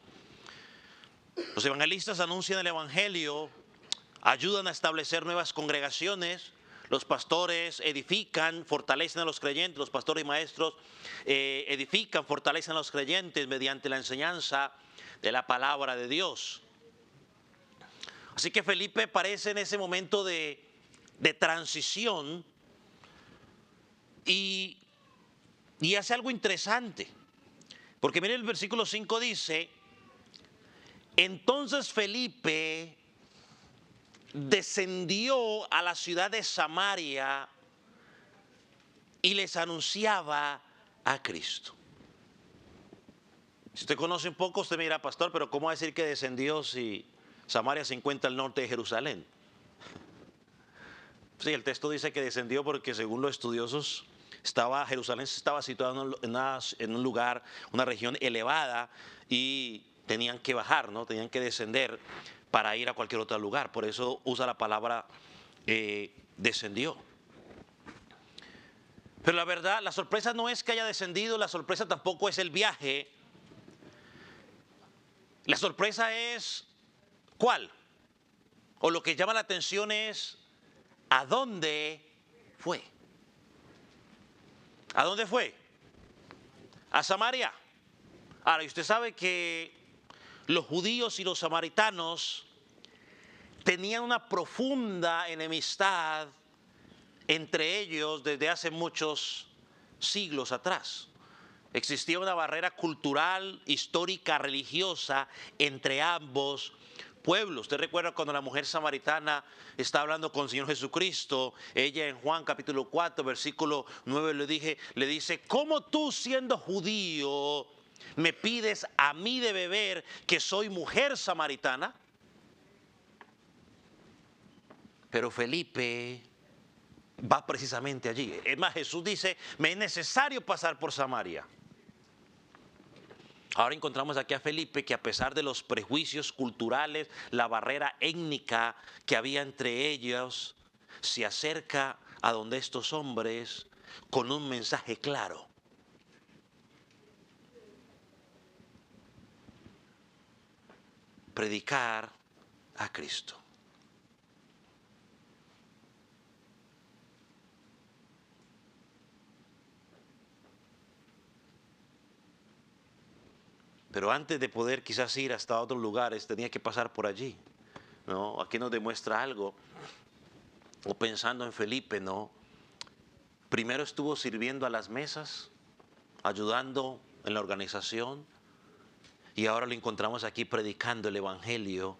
Los evangelistas anuncian el evangelio, ayudan a establecer nuevas congregaciones. Los pastores edifican, fortalecen a los creyentes. Los pastores y maestros edifican, fortalecen a los creyentes mediante la enseñanza de la palabra de Dios. Así que Felipe aparece en ese momento de transición y hace algo interesante. Porque miren, el versículo 5 dice, entonces Felipe descendió a la ciudad de Samaria y les anunciaba a Cristo. Si usted conoce un poco, usted me dirá, pastor, pero ¿cómo va a decir que descendió si Samaria se encuentra al norte de Jerusalén? Sí, el texto dice que descendió porque según los estudiosos, Jerusalén estaba situado en un lugar, una región elevada, y tenían que bajar, ¿no? Tenían que descender para ir a cualquier otro lugar. Por eso usa la palabra descendió. Pero la verdad, la sorpresa no es que haya descendido, la sorpresa tampoco es el viaje. La sorpresa es, ¿cuál? O lo que llama la atención es, ¿a dónde fue? ¿A dónde fue? A Samaria. Ahora, y usted sabe que los judíos y los samaritanos tenían una profunda enemistad entre ellos desde hace muchos siglos atrás. Existía una barrera cultural, histórica, religiosa entre ambos pueblos. Usted recuerda cuando la mujer samaritana está hablando con el Señor Jesucristo, ella en Juan capítulo 4, versículo 9 le dice, ¿cómo tú siendo judío me pides a mí de beber que soy mujer samaritana? Pero Felipe va precisamente allí. Es más, Jesús dice, me es necesario pasar por Samaria. Ahora encontramos aquí a Felipe que a pesar de los prejuicios culturales, la barrera étnica que había entre ellos, se acerca a donde estos hombres con un mensaje claro. Predicar a Cristo. Pero antes de poder quizás ir hasta otros lugares, tenía que pasar por allí, ¿no? Aquí nos demuestra algo. O pensando en Felipe, ¿no? Primero estuvo sirviendo a las mesas, ayudando en la organización, y ahora lo encontramos aquí predicando el Evangelio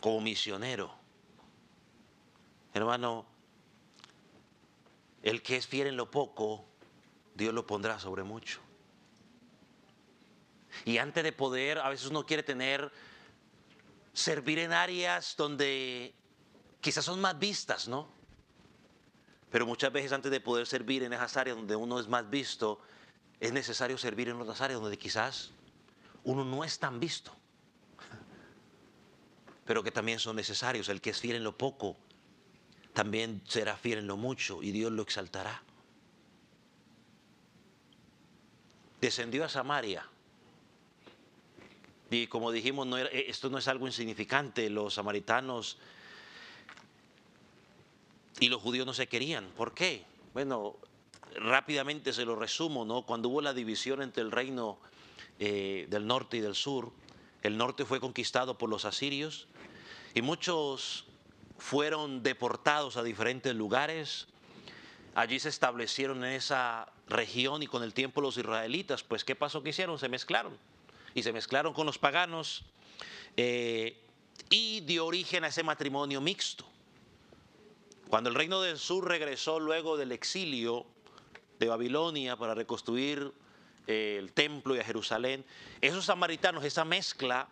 como misionero. Hermano, el que es fiel en lo poco, Dios lo pondrá sobre mucho. Y antes de poder, a veces uno quiere servir en áreas donde quizás son más vistas, ¿no? Pero muchas veces antes de poder servir en esas áreas donde uno es más visto, es necesario servir en otras áreas donde quizás uno no es tan visto, pero que también son necesarios. El que es fiel en lo poco, también será fiel en lo mucho y Dios lo exaltará. Descendió a Samaria. Y como dijimos, esto no es algo insignificante. Los samaritanos y los judíos no se querían. ¿Por qué? Bueno, rápidamente se lo resumo, ¿no? Cuando hubo la división entre el reino del norte y del sur, el norte fue conquistado por los asirios y muchos fueron deportados a diferentes lugares. Allí se establecieron en esa región y con el tiempo los israelitas, pues ¿qué pasó que hicieron? Se mezclaron. Y se mezclaron con los paganos y dio origen a ese matrimonio mixto. Cuando el reino del sur regresó luego del exilio de Babilonia para reconstruir el templo y a Jerusalén, esos samaritanos, esa mezcla,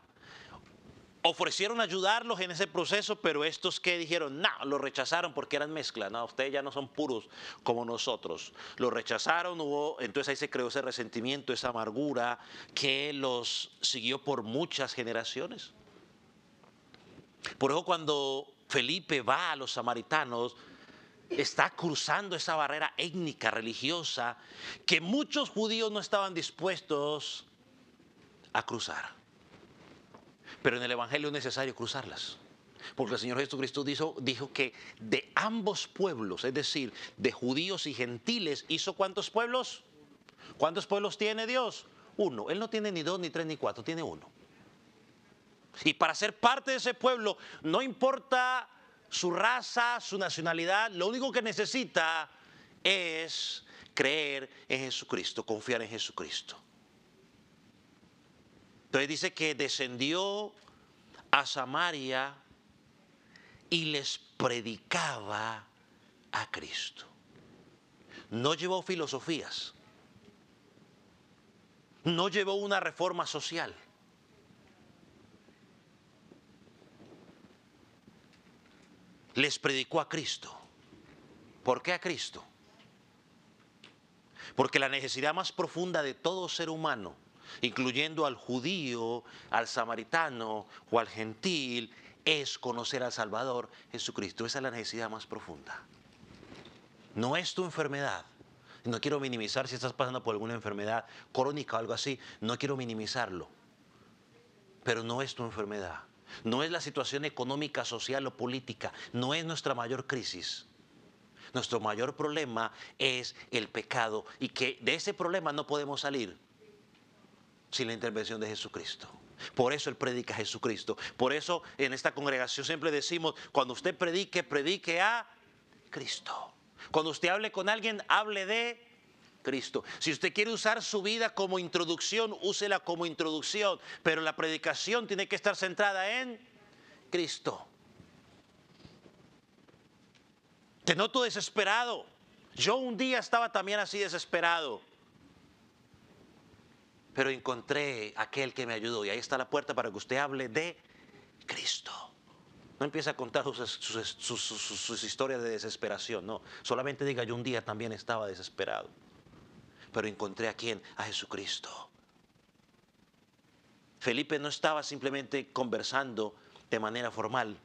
ofrecieron ayudarlos en ese proceso, pero estos que dijeron, no, lo rechazaron porque eran mezcla, no, ustedes ya no son puros como nosotros. Lo rechazaron, entonces ahí se creó ese resentimiento, esa amargura que los siguió por muchas generaciones. Por eso cuando Felipe va a los samaritanos, está cruzando esa barrera étnica, religiosa, que muchos judíos no estaban dispuestos a cruzar. Pero en el Evangelio es necesario cruzarlas. Porque el Señor Jesucristo dijo que de ambos pueblos, es decir, de judíos y gentiles, ¿hizo cuántos pueblos? ¿Cuántos pueblos tiene Dios? Uno. Él no tiene ni dos, ni tres, ni cuatro, tiene uno. Y para ser parte de ese pueblo, no importa su raza, su nacionalidad, lo único que necesita es creer en Jesucristo, confiar en Jesucristo. Entonces dice que descendió a Samaria y les predicaba a Cristo. No llevó filosofías, no llevó una reforma social. Les predicó a Cristo. ¿Por qué a Cristo? Porque la necesidad más profunda de todo ser humano, incluyendo al judío, al samaritano o al gentil, es conocer al Salvador Jesucristo. Esa es la necesidad más profunda. No es tu enfermedad. No quiero minimizar si estás pasando por alguna enfermedad crónica o algo así. No quiero minimizarlo. pero no es tu enfermedad. No es la situación económica, social o política. No es nuestra mayor crisis. Nuestro mayor problema es el pecado y que de ese problema no podemos salir sin la intervención de Jesucristo. Por eso Él predica a Jesucristo. Por eso en esta congregación siempre decimos, cuando usted predique, predique a Cristo. Cuando usted hable con alguien, hable de Cristo. Si usted quiere usar su vida como introducción, úsela como introducción. Pero la predicación tiene que estar centrada en Cristo. Te noto desesperado. Yo un día estaba también así desesperado. Pero encontré aquel que me ayudó. Y ahí está la puerta para que usted hable de Cristo. No empiece a contar sus historias de desesperación. No, solamente diga, yo un día también estaba desesperado. Pero encontré a quién, a Jesucristo. Felipe no estaba simplemente conversando de manera formal.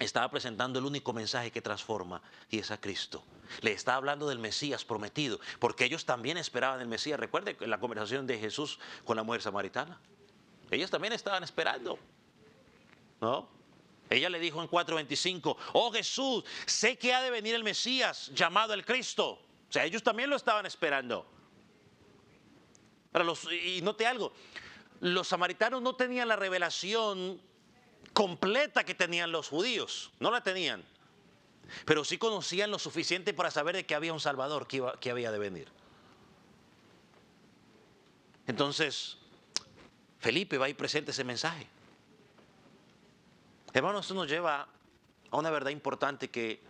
Estaba presentando el único mensaje que transforma, y es a Cristo. Le está hablando del Mesías prometido, porque ellos también esperaban el Mesías. Recuerde la conversación de Jesús con la mujer samaritana. Ellos también estaban esperando, ¿no? Ella le dijo en 4:25, oh Jesús, sé que ha de venir el Mesías llamado el Cristo. O sea, ellos también lo estaban esperando. Y note algo, los samaritanos no tenían la revelación completa que tenían los judíos, no la tenían, pero sí conocían lo suficiente para saber de que había un Salvador que había de venir. Entonces, Felipe va y presenta ese mensaje. Hermano, esto nos lleva a una verdad importante que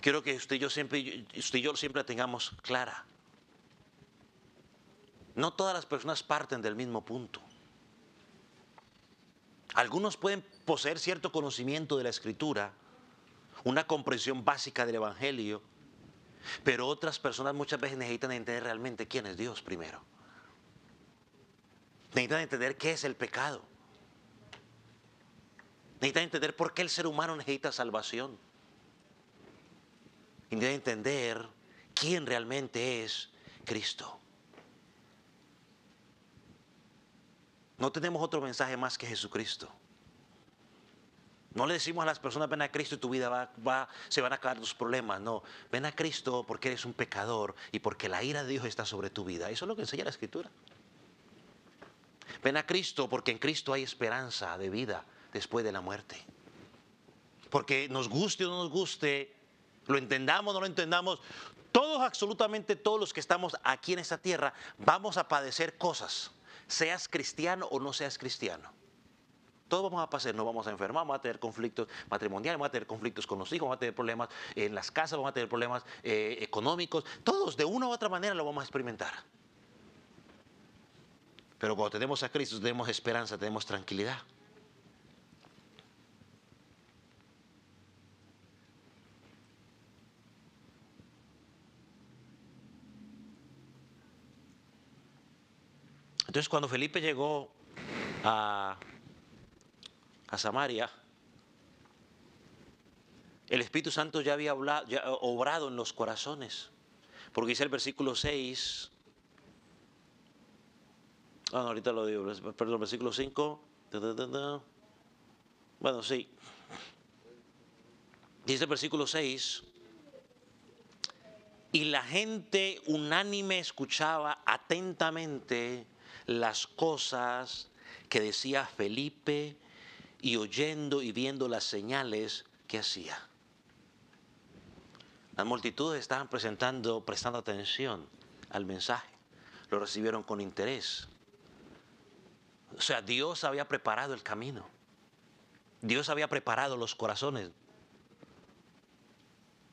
quiero que usted y yo siempre la tengamos clara. No todas las personas parten del mismo punto. Algunos pueden poseer cierto conocimiento de la Escritura, una comprensión básica del Evangelio, pero otras personas muchas veces necesitan entender realmente quién es Dios primero. Necesitan entender qué es el pecado. Necesitan entender por qué el ser humano necesita salvación. Y necesitan entender quién realmente es Cristo. No tenemos otro mensaje más que Jesucristo. No le decimos a las personas, ven a Cristo y tu vida se van a acabar tus problemas. No, ven a Cristo porque eres un pecador y porque la ira de Dios está sobre tu vida. Eso es lo que enseña la Escritura. Ven a Cristo porque en Cristo hay esperanza de vida después de la muerte. Porque nos guste o no nos guste, lo entendamos o no lo entendamos, todos, absolutamente todos los que estamos aquí en esta tierra, vamos a padecer cosas. Seas cristiano o no seas cristiano. Todos vamos a pasar, nos vamos a enfermar, vamos a tener conflictos matrimoniales, vamos a tener conflictos con los hijos, vamos a tener problemas en las casas, vamos a tener problemas económicos. Todos de una u otra manera lo vamos a experimentar. Pero cuando tenemos a Cristo tenemos esperanza, tenemos tranquilidad. Entonces cuando Felipe llegó a Samaria, el Espíritu Santo ya había obrado en los corazones. Porque dice el versículo 6, ahorita lo digo, perdón, versículo 5, bueno, sí. Dice el versículo 6, y la gente unánime escuchaba atentamente las cosas que decía Felipe y oyendo y viendo las señales que hacía. Las multitudes estaban prestando atención al mensaje, lo recibieron con interés. O sea, Dios había preparado el camino, Dios había preparado los corazones.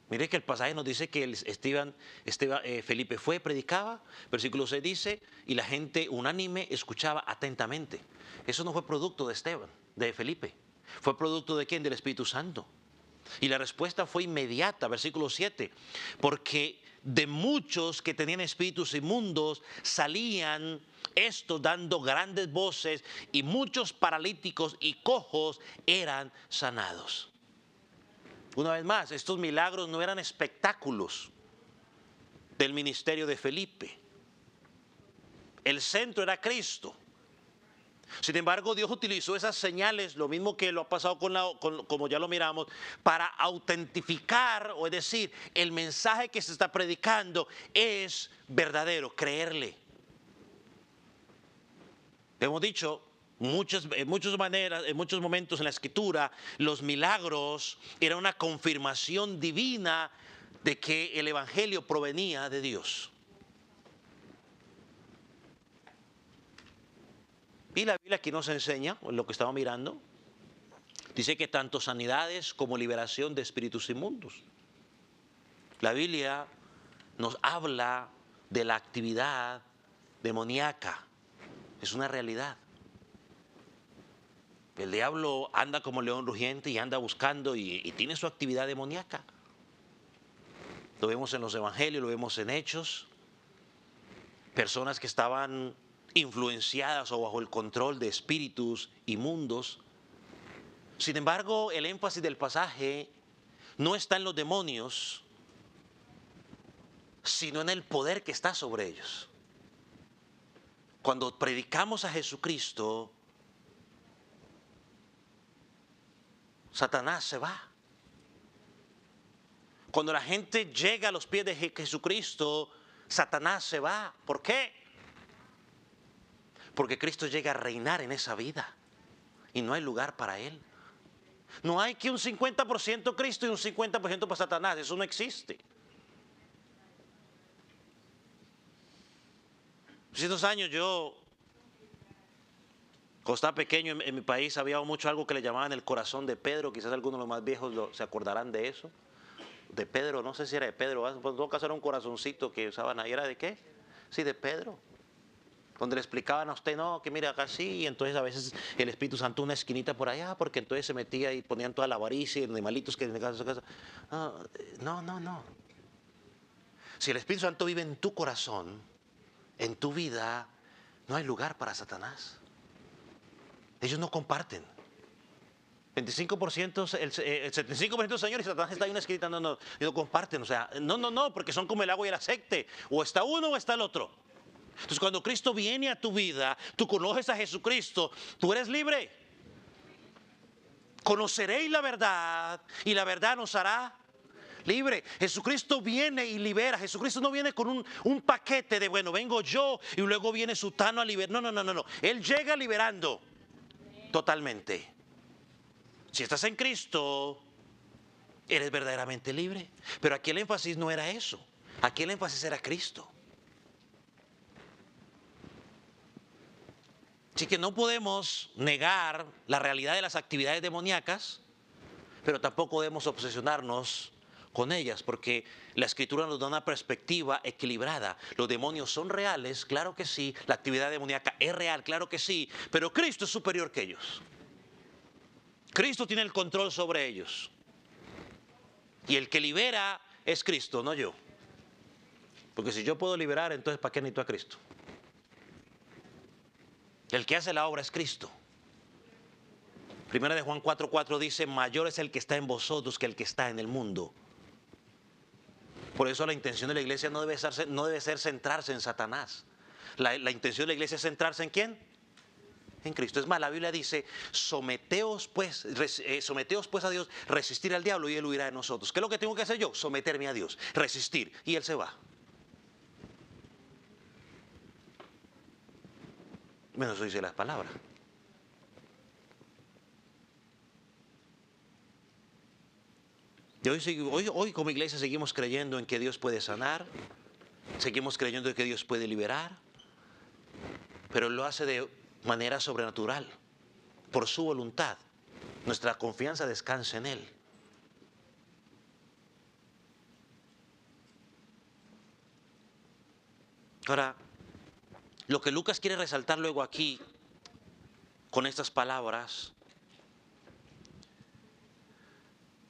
Mire que el pasaje nos dice que Felipe fue, predicaba, versículo 6 dice, y la gente unánime escuchaba atentamente. Eso no fue producto de de Felipe. ¿Fue producto de quién? Del Espíritu Santo. Y la respuesta fue inmediata, versículo 7, porque de muchos que tenían espíritus inmundos salían estos dando grandes voces y muchos paralíticos y cojos eran sanados. Una vez más, estos milagros no eran espectáculos del ministerio de Felipe. El centro era Cristo. Sin embargo, Dios utilizó esas señales, lo mismo que lo ha pasado como ya lo miramos, para autentificar, o es decir, el mensaje que se está predicando es verdadero, creerle. Hemos dicho en muchas maneras, en muchos momentos en la Escritura, los milagros eran una confirmación divina de que el Evangelio provenía de Dios. Y la Biblia aquí nos enseña, en lo que estamos mirando, dice que tanto sanidades como liberación de espíritus inmundos. La Biblia nos habla de la actividad demoníaca. Es una realidad. El diablo anda como león rugiente y anda buscando y tiene su actividad demoníaca. Lo vemos en los evangelios, lo vemos en Hechos. Personas que estaban influenciadas o bajo el control de espíritus inmundos. Sin embargo, el énfasis del pasaje no está en los demonios, sino en el poder que está sobre ellos. Cuando predicamos a Jesucristo, Satanás se va. Cuando la gente llega a los pies de Jesucristo, Satanás se va. ¿Por qué? Porque Cristo llega a reinar en esa vida y no hay lugar para Él. No hay que un 50% Cristo y un 50% para Satanás. Eso no existe. Hace 2 años yo, cuando estaba pequeño en mi país, había mucho algo que le llamaban el corazón de Pedro. Quizás algunos de los más viejos se acordarán de eso. De Pedro, no sé si era de Pedro. En todo caso era un corazoncito que usaban ahí. ¿Era de qué? Sí, de Pedro. Donde le explicaban a usted, no, que mira acá sí, y entonces a veces el Espíritu Santo una esquinita por allá, porque entonces se metía y ponían toda la avaricia y animalitos que en casa. No. Si el Espíritu Santo vive en tu corazón, en tu vida, no hay lugar para Satanás. Ellos no comparten. 25%, el 75% del Señor y Satanás está ahí una esquinita, no comparten, o sea, no, porque son como el agua y el aceite, o está uno o está el otro. Entonces cuando Cristo viene a tu vida, tú conoces a Jesucristo, tú eres libre. Conoceréis la verdad y la verdad nos hará libre. Jesucristo viene y libera. Jesucristo no viene con un paquete de, bueno, vengo yo y luego viene Sutano a liberar. No. Él llega liberando totalmente. Si estás en Cristo, eres verdaderamente libre. Pero aquí el énfasis no era eso. Aquí el énfasis era Cristo. Así que no podemos negar la realidad de las actividades demoníacas, pero tampoco debemos obsesionarnos con ellas, porque la Escritura nos da una perspectiva equilibrada. Los demonios son reales, claro que sí. La actividad demoníaca es real, claro que sí. Pero Cristo es superior que ellos. Cristo tiene el control sobre ellos. Y el que libera es Cristo, no yo. Porque si yo puedo liberar, entonces ¿para qué necesito a Cristo? El que hace la obra es Cristo. Primera de Juan 4:4 dice, mayor es el que está en vosotros que el que está en el mundo. Por eso la intención de la iglesia no debe ser centrarse en Satanás. La intención de la iglesia es centrarse ¿en quién? En Cristo. Es más, la Biblia dice, someteos pues a Dios, resistir al diablo y él huirá de nosotros. ¿Qué es lo que tengo que hacer yo? Someterme a Dios, resistir y él se va. Menos eso dice las palabras. Y hoy como iglesia seguimos creyendo en que Dios puede sanar, seguimos creyendo en que Dios puede liberar, pero Él lo hace de manera sobrenatural, por su voluntad. Nuestra confianza descansa en Él. Ahora, lo que Lucas quiere resaltar luego aquí, con estas palabras,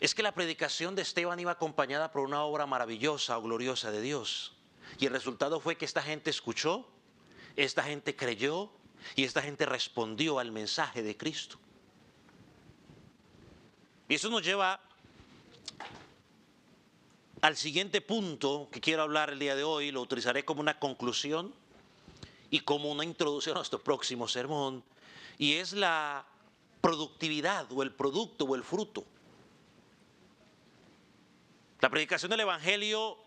es que la predicación de Esteban iba acompañada por una obra maravillosa o gloriosa de Dios. Y el resultado fue que esta gente escuchó, esta gente creyó y esta gente respondió al mensaje de Cristo. Y eso nos lleva al siguiente punto que quiero hablar el día de hoy. Lo utilizaré como una conclusión y como una introducción a nuestro próximo sermón. y es la productividad o el producto o el fruto. La predicación del Evangelio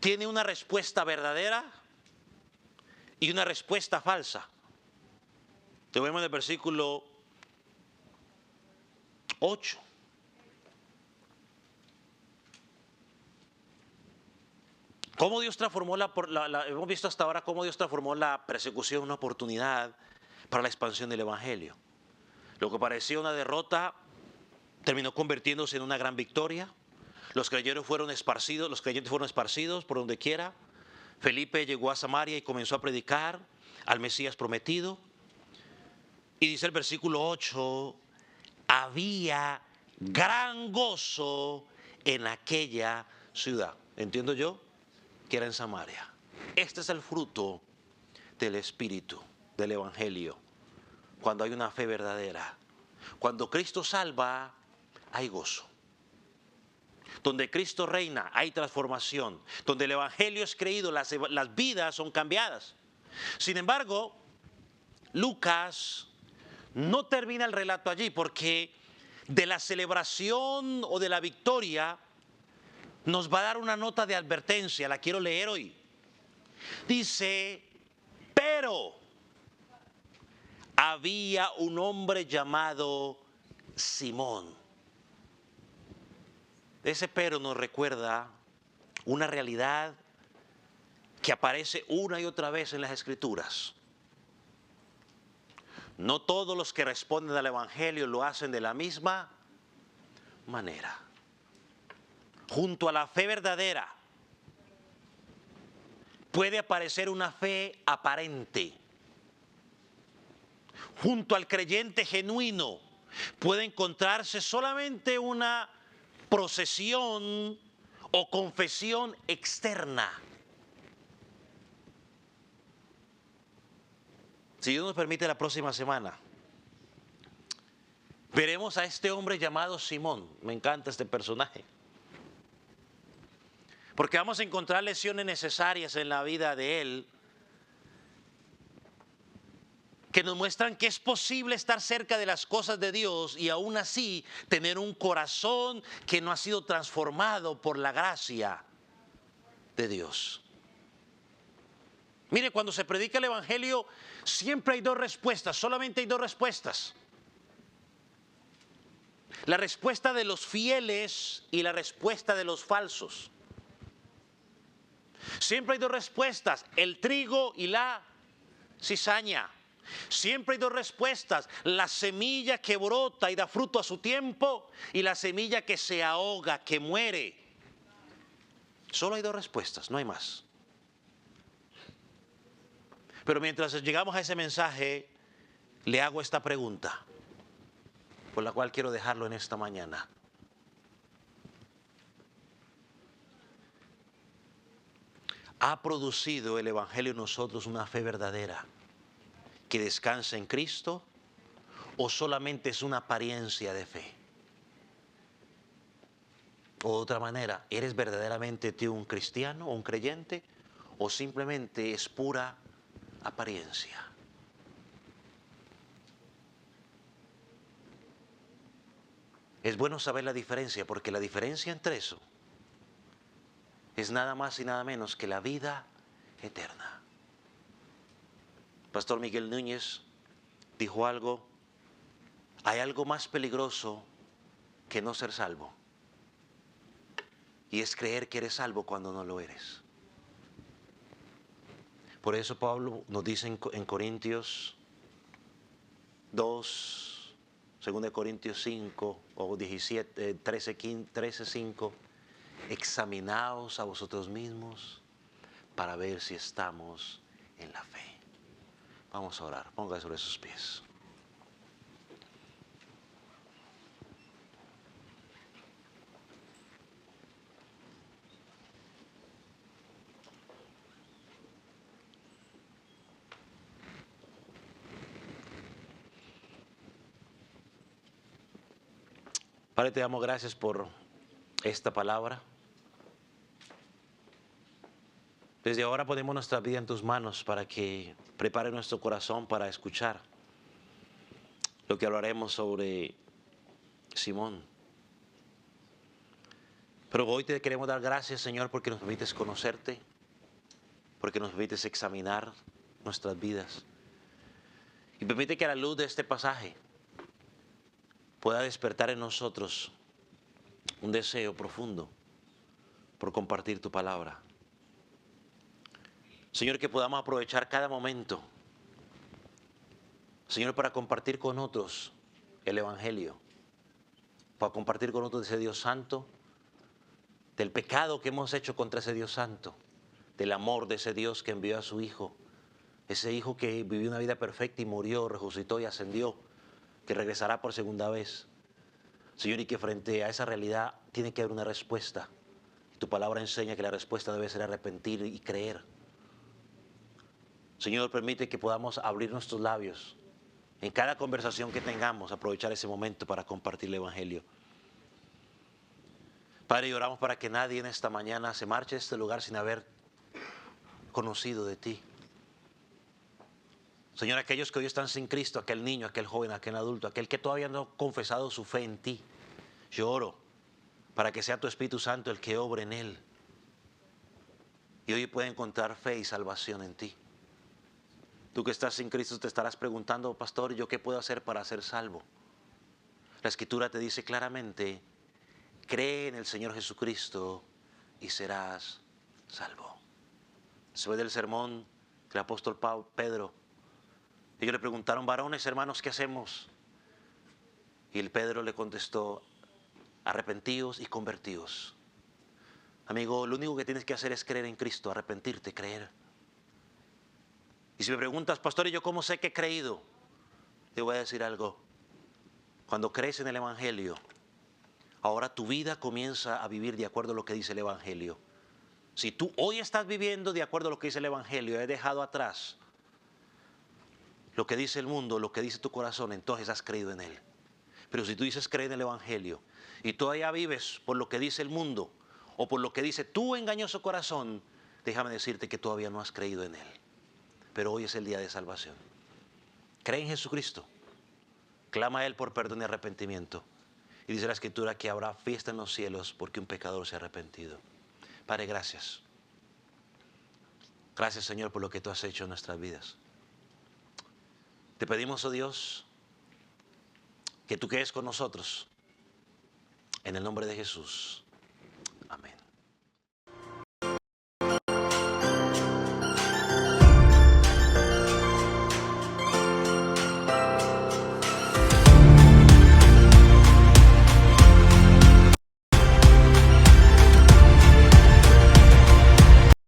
tiene una respuesta verdadera y una respuesta falsa. Te vemos en el versículo 8. Cómo Dios transformó hemos visto hasta ahora cómo Dios transformó la persecución en una oportunidad para la expansión del Evangelio. Lo que parecía una derrota terminó convirtiéndose en una gran victoria. Los creyentes fueron esparcidos por donde quiera. Felipe llegó a Samaria y comenzó a predicar al Mesías prometido. Y dice el versículo 8, había gran gozo en aquella ciudad. Entiendo yo que era en Samaria. Este es el fruto del Espíritu, del Evangelio. Cuando hay una fe verdadera. Cuando Cristo salva, hay gozo. Donde Cristo reina, hay transformación. Donde el Evangelio es creído, las vidas son cambiadas. Sin embargo, Lucas no termina el relato allí, porque de la celebración o de la victoria nos va a dar una nota de advertencia. La quiero leer hoy. Dice, pero había un hombre llamado Simón. Ese pero nos recuerda una realidad que aparece una y otra vez en las Escrituras. No todos los que responden al Evangelio lo hacen de la misma manera. Junto a la fe verdadera puede aparecer una fe aparente. Junto al creyente genuino puede encontrarse solamente una procesión o confesión externa. Si Dios nos permite, la próxima semana veremos a este hombre llamado Simón. Me encanta este personaje, porque vamos a encontrar lecciones necesarias en la vida de él que nos muestran que es posible estar cerca de las cosas de Dios y aún así tener un corazón que no ha sido transformado por la gracia de Dios. Mire, cuando se predica el Evangelio siempre hay dos respuestas, solamente hay dos respuestas. La respuesta de los fieles y la respuesta de los falsos. Siempre hay dos respuestas, el trigo y la cizaña. Siempre hay dos respuestas, la semilla que brota y da fruto a su tiempo y la semilla que se ahoga, que muere. Solo hay dos respuestas, no hay más. Pero mientras llegamos a ese mensaje, le hago esta pregunta, por la cual quiero dejarlo en esta mañana. ¿Ha producido el Evangelio en nosotros una fe verdadera que descansa en Cristo, o solamente es una apariencia de fe? O de otra manera, ¿eres verdaderamente tú un cristiano o un creyente, o simplemente es pura apariencia? Es bueno saber la diferencia, porque la diferencia entre eso es nada más y nada menos que la vida eterna. Pastor Miguel Núñez dijo algo: hay algo más peligroso que no ser salvo, y es creer que eres salvo cuando no lo eres. Por eso Pablo nos dice en Corintios 2, 2 Corintios 5 o 13, 5, examinaos a vosotros mismos para ver si estamos en la fe. Vamos a orar, ponga sobre sus pies. Padre, te damos gracias por esta palabra. Desde ahora ponemos nuestra vida en tus manos para que prepare nuestro corazón para escuchar. lo que hablaremos sobre Simón. Pero hoy te queremos dar gracias, Señor, porque nos permites conocerte, porque nos permites examinar nuestras vidas. Y permite que a la luz de este pasaje pueda despertar en nosotros un deseo profundo por compartir tu palabra. Señor, que podamos aprovechar cada momento, Señor, para compartir con otros el Evangelio, para compartir con otros de ese Dios santo, del pecado que hemos hecho contra ese Dios santo, del amor de ese Dios que envió a su Hijo, ese Hijo que vivió una vida perfecta y murió, resucitó y ascendió, que regresará por segunda vez. Señor, y que frente a esa realidad tiene que haber una respuesta. Y tu palabra enseña que la respuesta debe ser arrepentir y creer. Señor, permite que podamos abrir nuestros labios en cada conversación que tengamos, aprovechar ese momento para compartir el Evangelio. Padre, y oramos para que nadie en esta mañana se marche de este lugar sin haber conocido de ti. Señor, aquellos que hoy están sin Cristo, aquel niño, aquel joven, aquel adulto, aquel que todavía no ha confesado su fe en ti, yo oro para que sea tu Espíritu Santo el que obre en él. Y hoy puede encontrar fe y salvación en ti. Tú que estás sin Cristo te estarás preguntando, pastor, ¿yo qué puedo hacer para ser salvo? La Escritura te dice claramente, cree en el Señor Jesucristo y serás salvo. Después del sermón del apóstol Pedro, ellos le preguntaron, varones, hermanos, ¿qué hacemos? Y el Pedro le contestó, arrepentíos y convertíos. Amigo, lo único que tienes que hacer es creer en Cristo, arrepentirte, creer. Y si me preguntas, pastor, ¿y yo cómo sé que he creído? Te voy a decir algo. Cuando crees en el Evangelio, ahora tu vida comienza a vivir de acuerdo a lo que dice el Evangelio. Si tú hoy estás viviendo de acuerdo a lo que dice el Evangelio, has dejado atrás lo que dice el mundo, lo que dice tu corazón, entonces has creído en Él. Pero si tú dices creer en el Evangelio y todavía vives por lo que dice el mundo o por lo que dice tu engañoso corazón, déjame decirte que todavía no has creído en Él. Pero hoy es el día de salvación. Cree en Jesucristo. Clama a Él por perdón y arrepentimiento. Y dice la Escritura que habrá fiesta en los cielos porque un pecador se ha arrepentido. Padre, gracias. Gracias, Señor, por lo que tú has hecho en nuestras vidas. Te pedimos, oh Dios, que tú quedes con nosotros. En el nombre de Jesús.